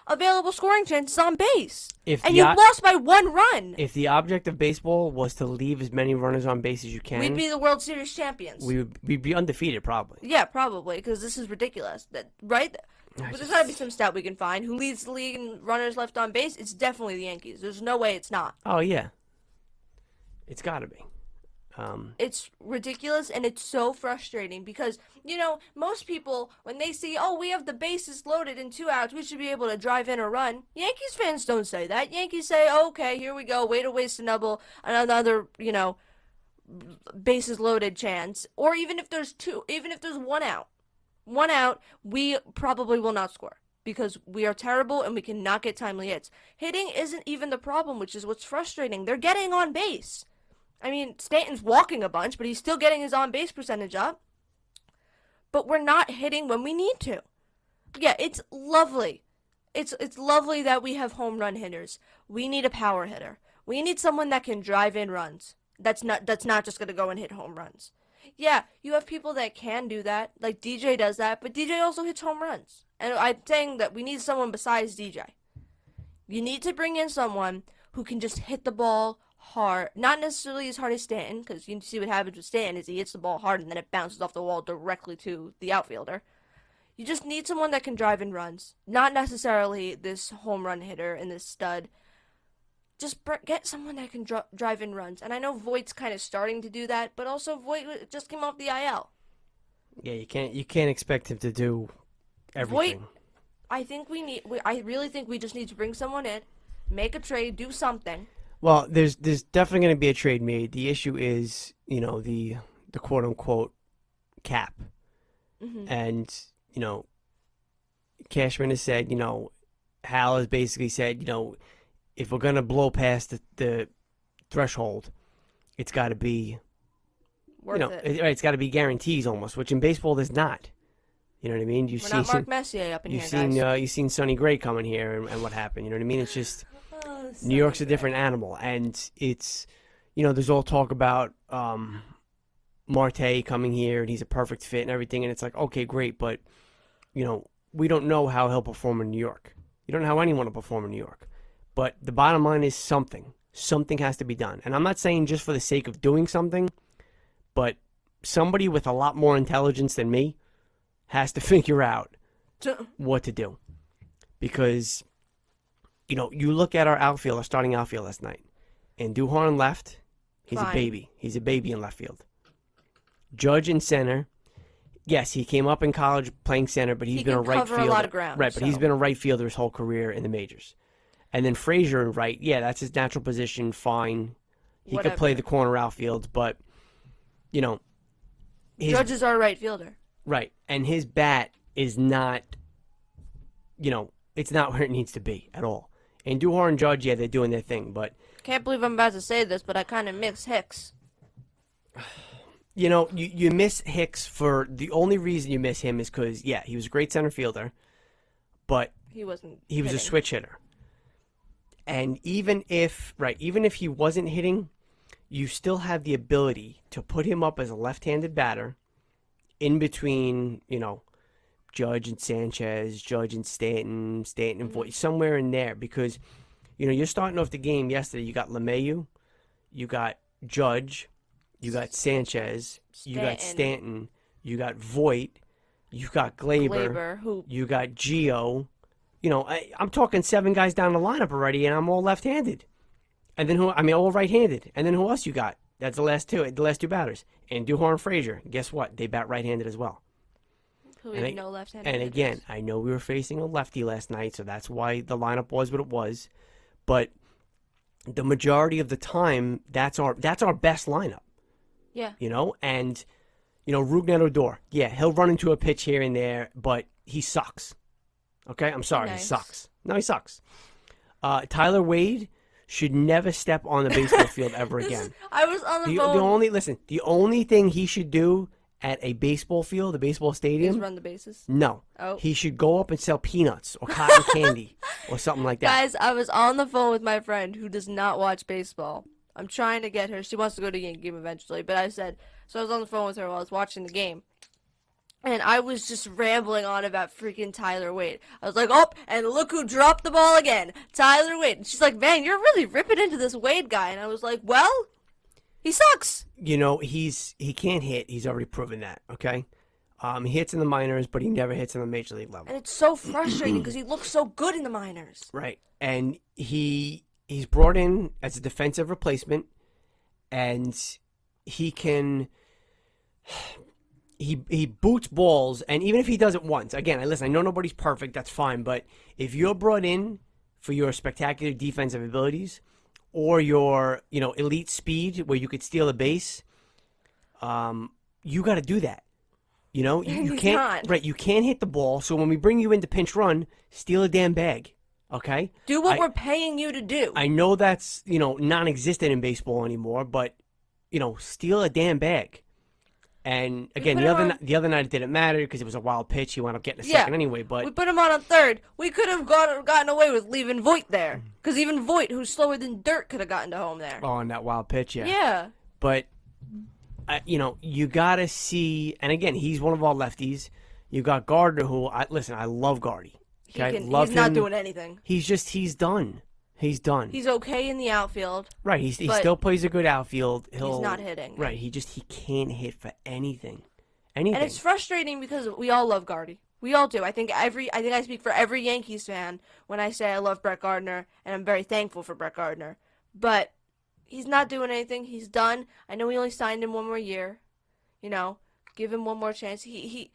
available scoring chances on base. And you lost by 1 run. If the object of baseball was to leave as many runners on base as you can, we'd be the World Series champions. We'd be undefeated, probably. Yeah, probably, because this is ridiculous. Right? But there's got to be some stat we can find. Who leads the league in runners left on base? It's definitely the Yankees. There's no way it's not. Oh, yeah. It's got to be. It's ridiculous, and it's so frustrating because, most people, when they see, we have the bases loaded in 2 outs, we should be able to drive in or run. Yankees fans don't say that. Yankees say, okay, here we go, way to waste another, bases loaded chance. Or even if there's 1 out, we probably will not score because we are terrible and we cannot get timely hits. Hitting isn't even the problem, which is what's frustrating. They're getting on base. I mean, Stanton's walking a bunch, but he's still getting his on-base percentage up. But we're not hitting when we need to. Yeah, it's lovely. It's lovely that we have home run hitters. We need a power hitter. We need someone that can drive in runs. That's not just going to go and hit home runs. Yeah, you have people that can do that. Like DJ does that, but DJ also hits home runs. And I'm saying that we need someone besides DJ. You need to bring in someone who can just hit the ball hard, not necessarily as hard as Stanton, because you see what happens with Stanton is he hits the ball hard and then it bounces off the wall directly to the outfielder. You just need someone that can drive in runs, not necessarily this home run hitter and this stud. Just get someone that can drive in runs, and I know Voigt's kind of starting to do that, but also Voigt just came off the IL. Yeah, you can't expect him to do everything. Voigt, I really think we just need to bring someone in, make a trade, do something. Well, there's definitely going to be a trade made. The issue is, the quote unquote cap. Mm-hmm. And, Cashman has said, Hal has basically said, if we're going to blow past the threshold, it's got to be worth it. It's got to be guarantees almost, which in baseball there's not. You know what I mean? We're not Mark Messier up in here, guys. You've seen Sonny Gray coming here and what happened. You know what I mean? It's just New York's a different animal, and it's there's all talk about Marte coming here and he's a perfect fit and everything, and it's like, okay, great, but we don't know how he'll perform in New York. You don't know how anyone will perform in New York. But the bottom line is something has to be done, and I'm not saying just for the sake of doing something, but somebody with a lot more intelligence than me has to figure out what to do. Because, you look at our starting outfield last night, and Duhorn left, he's a baby. He's a baby in left field. Judge in center, yes, he came up in college playing center, but he's been a right fielder. A lot of ground, right, but he's been a right fielder his whole career in the majors. And then Frazier in right, yeah, that's his natural position, fine. He could play the corner outfield, but, Judge is our right fielder. Right, and his bat is not, it's not where it needs to be at all. And Duhar and Judge, yeah, they're doing their thing, but... Can't believe I'm about to say this, but I kind of miss Hicks. You miss Hicks for... The only reason you miss him is because, yeah, he was a great center fielder, but... He was a switch hitter. And even if he wasn't hitting, you still have the ability to put him up as a left-handed batter in between, Judge and Sanchez, Judge and Stanton and Voigt, somewhere in there. Because, you're starting off the game yesterday. You got LeMahieu, you got Judge, you got Sanchez, you got Stanton, you got Voigt, you got Glaber, you got Gio. I'm talking 7 guys down the lineup already, and I'm all left-handed. And then all right-handed. And then who else you got? That's the last two batters. And Duhar Frazier, guess what? They bat right-handed as well. We have no left-handed And hitters. again, I know we were facing a lefty last night, so that's why the lineup was what it was. But the majority of the time, that's our best lineup. Yeah. And Rougned Odor, yeah, he'll run into a pitch here and there, but he sucks. Okay, I'm sorry, Nice. He sucks. No, he sucks. Tyler Wade should never step on the baseball field ever again. I was on the phone. The only thing he should do at a baseball field, a baseball stadium, Just run the bases. no. Oh. He should go up and sell peanuts or cotton candy or something like that. Guys, I was on the phone with my friend who does not watch baseball. I'm trying to get her. She wants to go to a game eventually, but I was on the phone with her while I was watching the game. And I was just rambling on about freaking Tyler Wade. I was like, oh, and look who dropped the ball again. Tyler Wade. And she's like, man, you're really ripping into this Wade guy. And I was like, well, he sucks. He can't hit. He's already proven that, okay? He hits in the minors, but he never hits in the major league level. And it's so frustrating because he looks so good in the minors. Right. And he's brought in as a defensive replacement, and he can... He boots balls, and even if he does it once, again, I know nobody's perfect, that's fine, but if you're brought in for your spectacular defensive abilities or your, elite speed where you could steal a base, you got to do that. You can't not. Right, you can't hit the ball, so when we bring you in to pinch run, steal a damn bag. Okay? Do what we're paying you to do. I know that's, non-existent in baseball anymore, but steal a damn bag. And again, the other night it didn't matter because it was a wild pitch. He wound up getting a second anyway. But we put him on third. We could have gotten away with leaving Voit there because even Voit, who's slower than dirt, could have gotten to home there. Oh, on that wild pitch, yeah. Yeah. But you gotta see. And again, he's one of our lefties. You got Gardner, who I love Gardy. Okay? He's not doing anything. He's done. He's done. He's okay in the outfield. Right. He still plays a good outfield. He's not hitting. Right. He can't hit for anything. And it's frustrating because we all love Gardy. We all do. I think I speak for every Yankees fan when I say I love Brett Gardner and I'm very thankful for Brett Gardner. But he's not doing anything. He's done. I know we only signed him one more year. Give him one more chance. He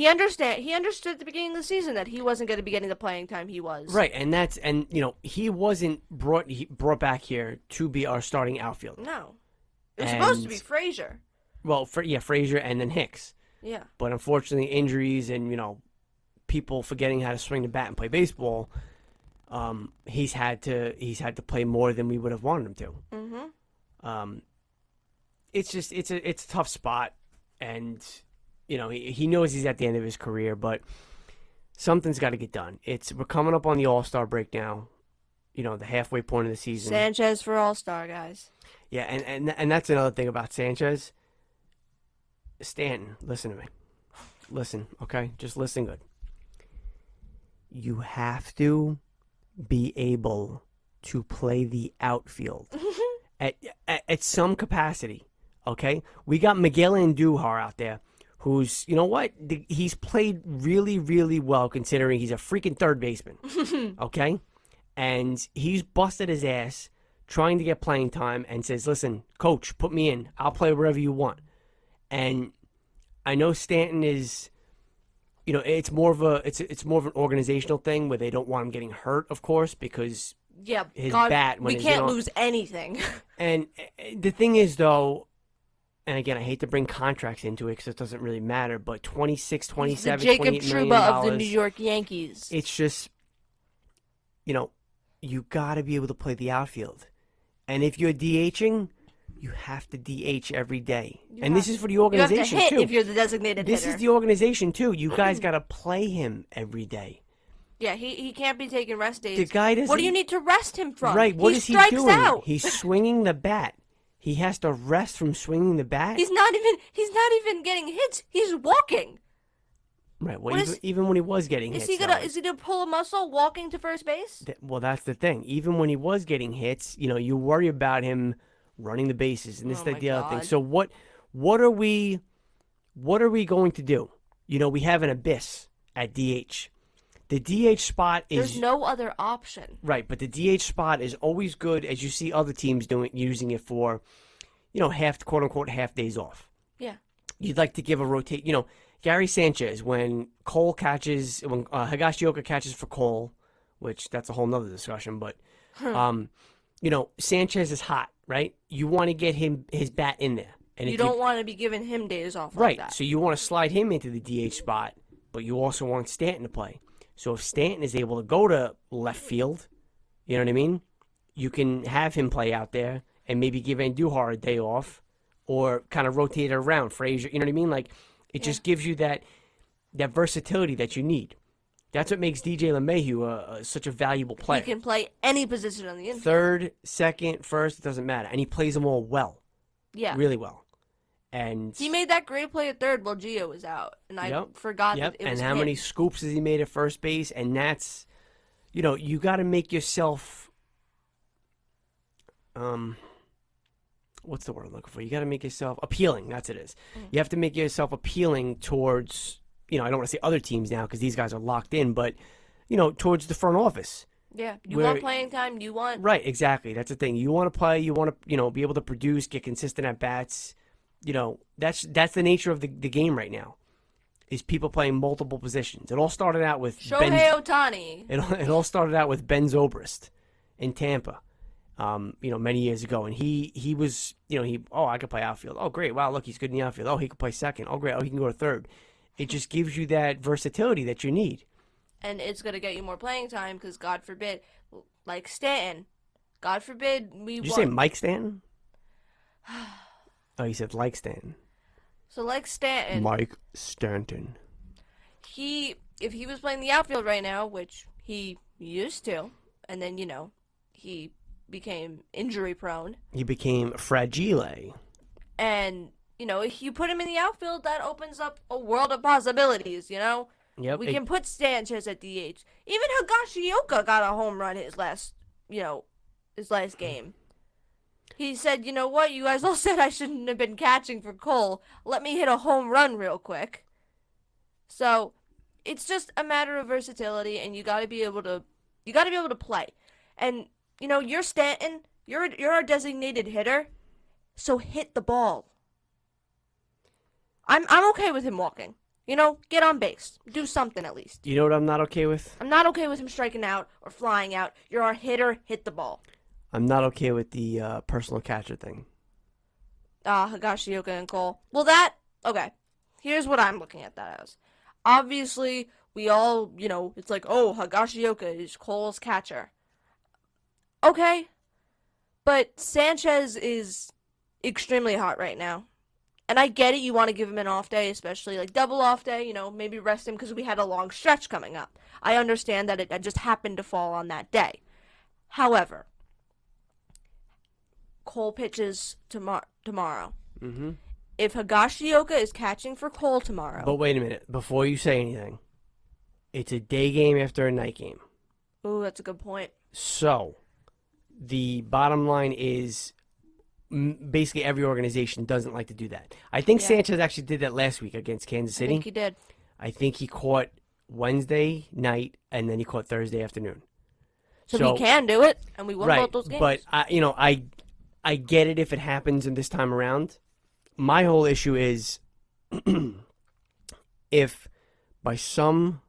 understood at the beginning of the season that he wasn't going to be getting the playing time he was. Right, and he wasn't brought back here to be our starting outfielder. No. It was supposed to be Frazier. Well, Frazier and then Hicks. Yeah. But unfortunately, injuries and people forgetting how to swing the bat and play baseball, he's had to play more than we would have wanted him to. Mm-hmm. It's a tough spot, and he knows he's at the end of his career, but something's got to get done. We're coming up on the All-Star break now, the halfway point of the season. Sanchez for All-Star, guys. Yeah, and that's another thing about Sanchez. Stanton, listen to me. Listen, okay? Just listen good. You have to be able to play the outfield at some capacity, okay? We got Miguel Andujar out there, who's, he's played really, really well considering he's a freaking third baseman, okay? And he's busted his ass trying to get playing time and says, listen, coach, put me in. I'll play wherever you want. And I know Stanton is, it's more of an organizational thing where they don't want him getting hurt, of course, because his bat, when we can't lose anything. And the thing is, though, and again, I hate to bring contracts into it because it doesn't really matter, but 26, 27, the Jacob $28 million. Trouba of the New York Yankees. It's just, you got to be able to play the outfield. And if you're DHing, you have to DH every day. This is for the organization, you have to hit too. If you're the designated hitter. This is the organization, too. You guys got to play him every day. Yeah, he can't be taking rest days. The guy doesn't... What do you need to rest him from? Right, what is he doing? He strikes out. He's swinging the bat. He has to rest from swinging the bat? He's not even getting hits. He's walking. Right. Well, even when he was getting hits, is he gonna pull a muscle walking to first base? Well, that's the thing. Even when he was getting hits, you worry about him running the bases, and this is the other thing. So what are we going to do? We have an abyss at DH. The DH spot is There's no other option. right, but the DH spot is always good, as you see other teams using it for, half, quote unquote, half days off. Yeah. You'd like to give a rotate. Gary Sanchez, when Higashioka catches for Cole, which that's a whole nother discussion, but Sanchez is hot, right? You want to get his bat in there. And you don't want to be giving him days off right, like that. so you want to slide him into the DH spot, but you also want Stanton to play. So if Stanton is able to go to left field, you know what I mean? You can have him play out there and maybe give Andujar a day off or kind of rotate it around. Frazier, you know what I mean? Like, it just gives you that versatility that you need. That's what makes DJ LeMahieu such a valuable player. He can play any position on the infield. Third, second, first, it doesn't matter. And he plays them all well. Yeah. Really well. And he made that great play at third while Gio was out. And I forgot that it was and how many scoops has he made at first base? And that's, you got to make yourself, what's the word I'm looking for? You got to make yourself appealing. That's it is. You have to make yourself appealing towards, I don't want to say other teams now because these guys are locked in, but, towards the front office. Yeah, you want playing time. You want right, exactly. That's the thing. You want to play. You want to, be able to produce, get consistent at bats. That's the nature of the game right now. Is people playing multiple positions. It all started out with Shohei Ohtani. It all started out with Ben Zobrist in Tampa, many years ago, and he was, I could play outfield. Oh, great! Wow, look, he's good in the outfield. Oh, he could play second. Oh, great! Oh, he can go to third. It just gives you that versatility that you need. And it's gonna get you more playing time because, God forbid, like Stanton, God forbid Did you say Mike Stanton? Oh, you said like Stanton. So like Stanton. Mike Stanton. If he was playing the outfield right now, which he used to, and then, he became injury prone. He became fragile. And, if you put him in the outfield, that opens up a world of possibilities, Yep. We can put Sanchez at DH. Even Higashioka got a home run his last game. He said, you know what, you guys all said I shouldn't have been catching for Cole. Let me hit a home run real quick. So, it's just a matter of versatility, and you gotta be able to play. And, you're Stanton, you're a designated hitter, so hit the ball. I'm okay with him walking. Get on base. Do something at least. You know what I'm not okay with? I'm not okay with him striking out or flying out. You're a hitter, hit the ball. I'm not okay with the personal catcher thing. Higashioka and Cole. Well, okay. Here's what I'm looking at that as. Obviously, we all, it's like, oh, Higashioka is Cole's catcher. Okay. But Sanchez is extremely hot right now. And I get it, you want to give him an off day, especially like double off day, maybe rest him because we had a long stretch coming up. I understand that it just happened to fall on that day. However, Cole pitches tomorrow. Mm-hmm. If Higashioka is catching for Cole tomorrow... But wait a minute. Before you say anything, it's a day game after a night game. Ooh, that's a good point. So, the bottom line is basically every organization doesn't like to do that. I think Sanchez actually did that last week against Kansas City. I think he did. I think he caught Wednesday night, and then he caught Thursday afternoon. So he can do it, and we won both those games. But, I get it if it happens in this time around. My whole issue is if by some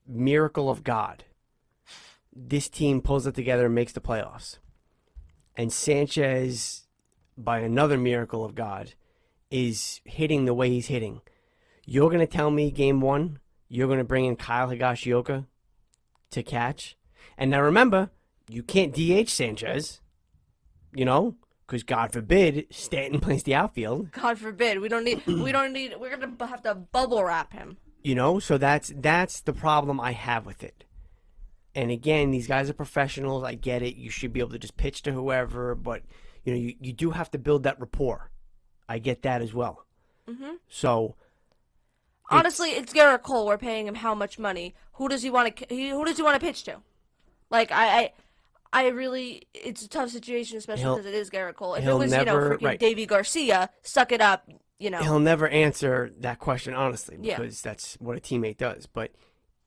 miracle of God, this team pulls it together and makes the playoffs, and Sanchez, by another miracle of God, is hitting the way he's hitting, you're going to tell me game one, you're going to bring in Kyle Higashioka to catch? And now remember, you can't DH Sanchez, because God forbid Stanton plays the outfield. God forbid. We're going to have to bubble wrap him. So that's the problem I have with it. And again, these guys are professionals. I get it. You should be able to just pitch to whoever, but you do have to build that rapport. I get that as well. Mm-hmm. So honestly, it's Garrett Cole. We're paying him how much money? Who does he want to pitch to? Like I really, it's a tough situation, especially because it is Garrett Cole. If it was, freaking Davy Garcia, suck it up, He'll never answer that question honestly because that's what a teammate does. But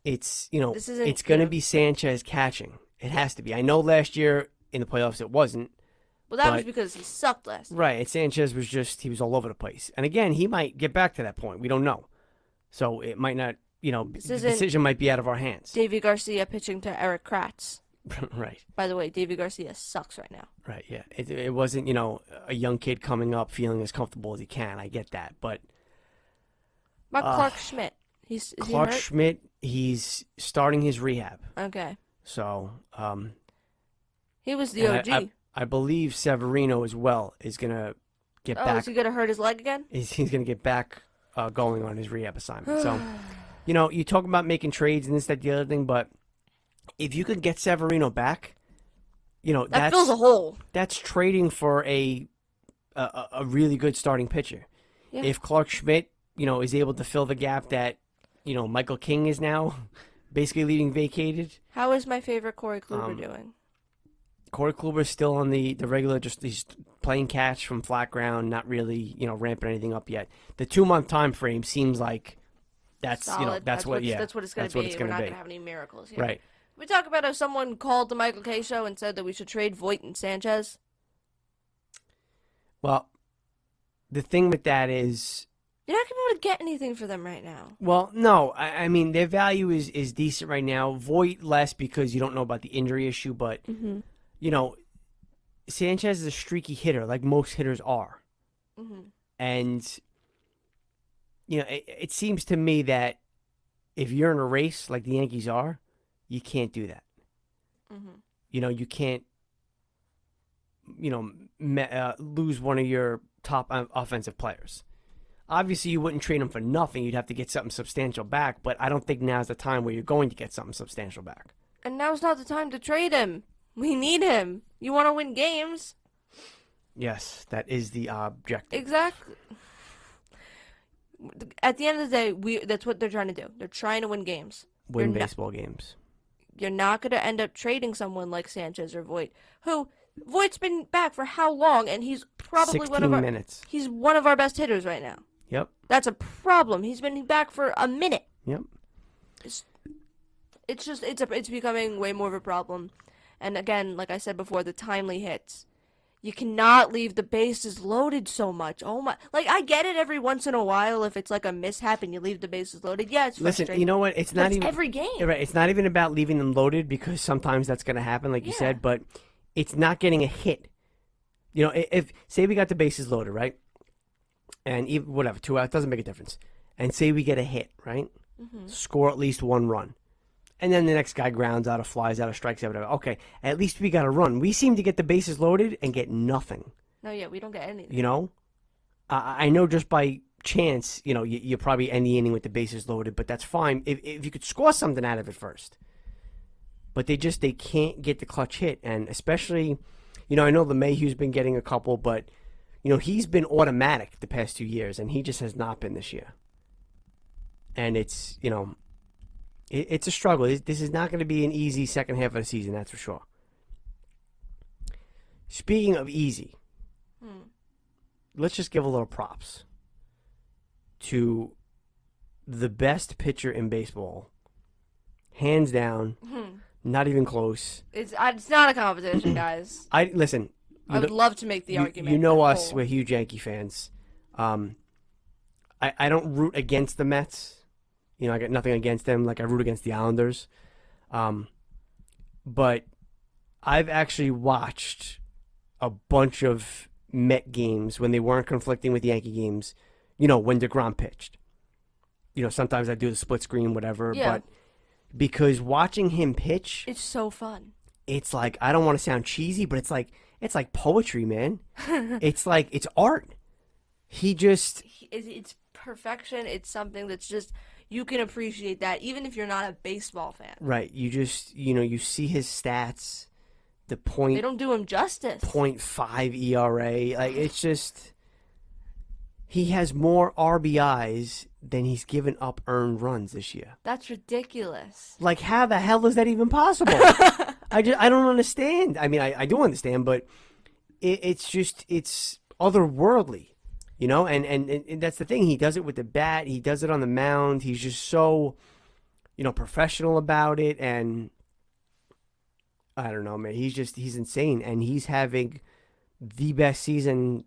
it's This isn't, it's going to be Sanchez catching. It has to be. I know last year in the playoffs it wasn't. Well, that was because he sucked last year. Right, and Sanchez he was all over the place. And again, he might get back to that point. We don't know. So it might not, the decision might be out of our hands. Davy Garcia pitching to Eric Kratz. Right. By the way, Davy Garcia sucks right now. Right, yeah. It wasn't, a young kid coming up feeling as comfortable as he can. I get that. But Clark Schmidt. Is Clark he hurt? Schmidt, he's starting his rehab. Okay. So, he was the OG. I believe Severino as well is going to get back. Is he going to hurt his leg again? He's going to get back going on his rehab assignment. So, you talk about making trades and this, that, the other thing, but if you could get Severino back, that fills a hole. That's trading for a really good starting pitcher. Yeah. If Clark Schmidt, is able to fill the gap that, Michael King is now basically leaving vacated. How is my favorite Corey Kluber doing? Corey Kluber's still on the regular, he's playing catch from flat ground, not really, ramping anything up yet. The 2-month time frame seems like that's, Solid. that's what it's going to be. We're not going to have any miracles here. Right. We talk about how someone called the Michael K show and said that we should trade Voit and Sanchez. Well, the thing with that is, you're not going to be able to get anything for them right now. Well, no. I mean, their value is decent right now. Voit less because you don't know about the injury issue, but, Sanchez is a streaky hitter, like most hitters are. Mm-hmm. And, it seems to me that if you're in a race like the Yankees are, you can't do that. Mm-hmm. You can't, lose one of your top offensive players. Obviously, you wouldn't trade him for nothing. You'd have to get something substantial back, but I don't think now's the time where you're going to get something substantial back. And now's not the time to trade him. We need him. You want to win games? Yes, that is the objective. Exactly. At the end of the day, that's what they're trying to do. They're trying to win games. Win baseball games. You're not going to end up trading someone like Sanchez or Voit, who Voigt's been back for how long, and he's probably 16 minutes. He's one of our best hitters right now. Yep. That's a problem. He's been back for a minute. Yep. It's becoming way more of a problem. And again, like I said before, the timely hits. You cannot leave the bases loaded so much. Oh my! Like, I get it every once in a while if it's like a mishap and you leave the bases loaded. Yeah, it's frustrating. Listen, you know what? It's not even every game. Right. It's not even about leaving them loaded because sometimes that's going to happen, like you said. But it's not getting a hit. If say we got the bases loaded, right, and even whatever 2 outs doesn't make a difference, and say we get a hit, right, score at least 1 run. And then the next guy grounds out or flies out or strikes out, whatever. Okay, at least we got a run. We seem to get the bases loaded and get nothing. No, yeah, we don't get anything. I know just by chance, you probably end the inning with the bases loaded, but that's fine if you could score something out of it first. But they can't get the clutch hit, and especially, I know LeMahieu's been getting a couple, but he's been automatic the past 2 years, and he just has not been this year. And it's it's a struggle. This is not going to be an easy second half of the season, that's for sure. Speaking of easy, let's just give a little props to the best pitcher in baseball, hands down, not even close. It's not a competition, guys. I would love to make the argument. You know us, we're huge Yankee fans. I don't root against the Mets. I got nothing against them. Like I root against the Islanders. But I've actually watched a bunch of Met games when they weren't conflicting with Yankee games, when deGrom pitched. Sometimes I do the split screen, whatever. Yeah. But because watching him pitch, it's so fun. It's like, I don't want to sound cheesy, but it's like poetry, man. It's art. It's perfection. It's something that's just, you can appreciate that even if you're not a baseball fan. Right. You just, you see his stats, the point. They don't do him justice. 0.5 ERA. Like, it's just, he has more RBIs than he's given up earned runs this year. That's ridiculous. Like, how the hell is that even possible? I don't understand. I mean, I do understand, but it's otherworldly. And that's the thing. He does it with the bat. He does it on the mound. He's just so professional about it, and I don't know, man. He's insane, and he's having the best season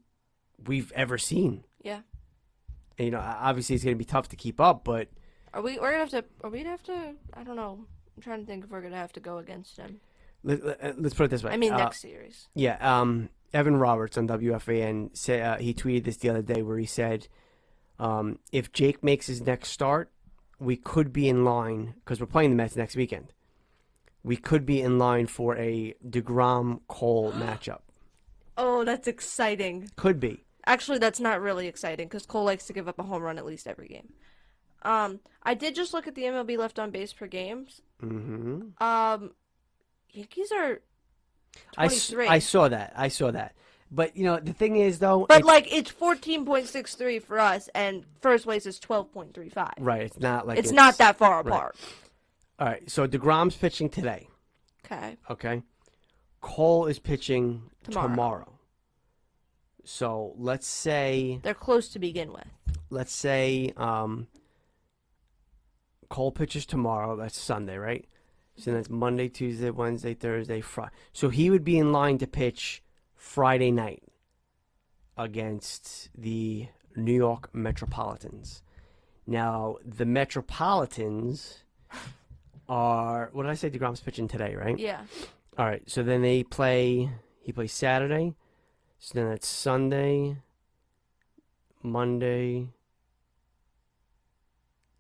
we've ever seen. Yeah. And, obviously it's going to be tough to keep up, but Are we gonna have to? I don't know. I'm trying to think if we're gonna have to go against him. let's put it this way. I mean, next series. Yeah. Evan Roberts on WFAN said he tweeted this the other day where he said, if Jake makes his next start, we could be in line because we're playing the Mets next weekend. We could be in line for a deGrom Cole matchup. Oh, that's exciting. Could be. Actually, that's not really exciting because Cole likes to give up a home run at least every game. I did just look at the MLB left on base per games. Mm-hmm. Yankees are 23. I saw that. But, the thing is, though... But, it's 14.63 for us, and first place is 12.35. Right, it's not like... It's not that far right. apart. All right, so deGrom's pitching today. Okay? Cole is pitching tomorrow. So, let's say... They're close to begin with. Let's say Cole pitches tomorrow. That's Sunday, right? So that's Monday, Tuesday, Wednesday, Thursday, Friday. So he would be in line to pitch Friday night against the New York Metropolitans. Now, the Metropolitans are... What did I say? deGrom's pitching today, right? Yeah. All right. So then he plays Saturday. So then it's Sunday, Monday,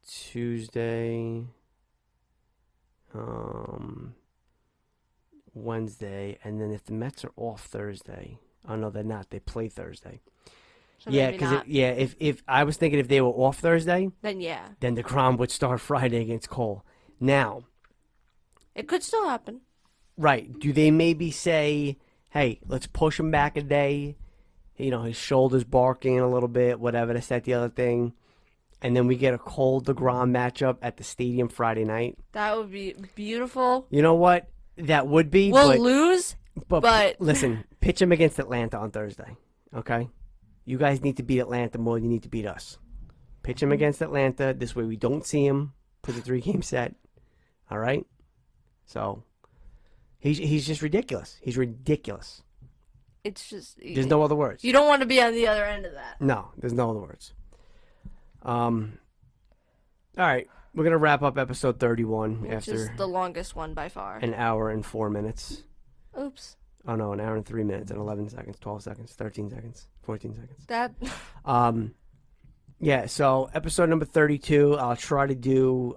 Tuesday, Wednesday, and then if the Mets are off Thursday, oh no, they're not. They play Thursday. So Yeah, maybe because not. if I was thinking if they were off Thursday, Then yeah, then deGrom would start Friday against Cole. Now, it could still happen. right? Do they maybe say, "Hey, let's push him back a day"? His shoulder's barking a little bit, whatever. That's that the other thing. And then we get a Cole deGrom matchup at the stadium Friday night. That would be beautiful. You know what? That would be. We'll lose, but listen, pitch him against Atlanta on Thursday, okay? You guys need to beat Atlanta more than you need to beat us. Pitch him against Atlanta. This way we don't see him for the 3-game set. All right? So, he's just ridiculous. He's ridiculous. it's just There's no other words. you don't want to be on the other end of that. No, there's no other words. All right, we're gonna wrap up episode 31 Which after is the longest one by far. an hour and 4 minutes. Oops. Oh no, an hour and 3 minutes and 11 seconds, 12 seconds, 13 seconds, 14 seconds. That. Yeah. So episode number 32, I'll try to do,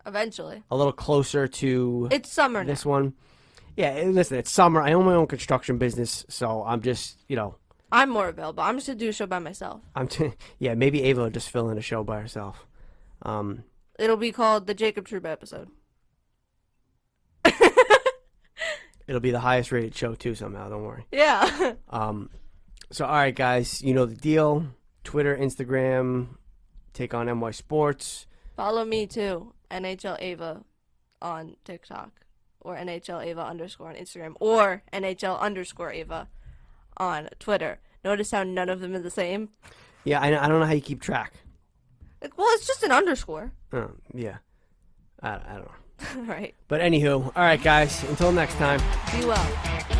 Eventually. a little closer to It's summer now. this one. Yeah, listen, it's summer. I own my own construction business, so I'm just, I'm more available. I'm just gonna do a show by myself. yeah, maybe Ava will just fill in a show by herself. It'll be called the Jacob Trouba episode. It'll be the highest rated show too somehow. Don't worry. Yeah. So all right, guys, you know the deal. Twitter, Instagram, Take on NY Sports. Follow me too, NHL Ava, on TikTok, or NHL Ava _ on Instagram, or NHL _ Ava on Twitter. Notice how none of them are the same? Yeah, I don't know how you keep track. Well, it's just an underscore. Yeah, I don't know. Right. But anywho, all right, guys. Until next time. Be well.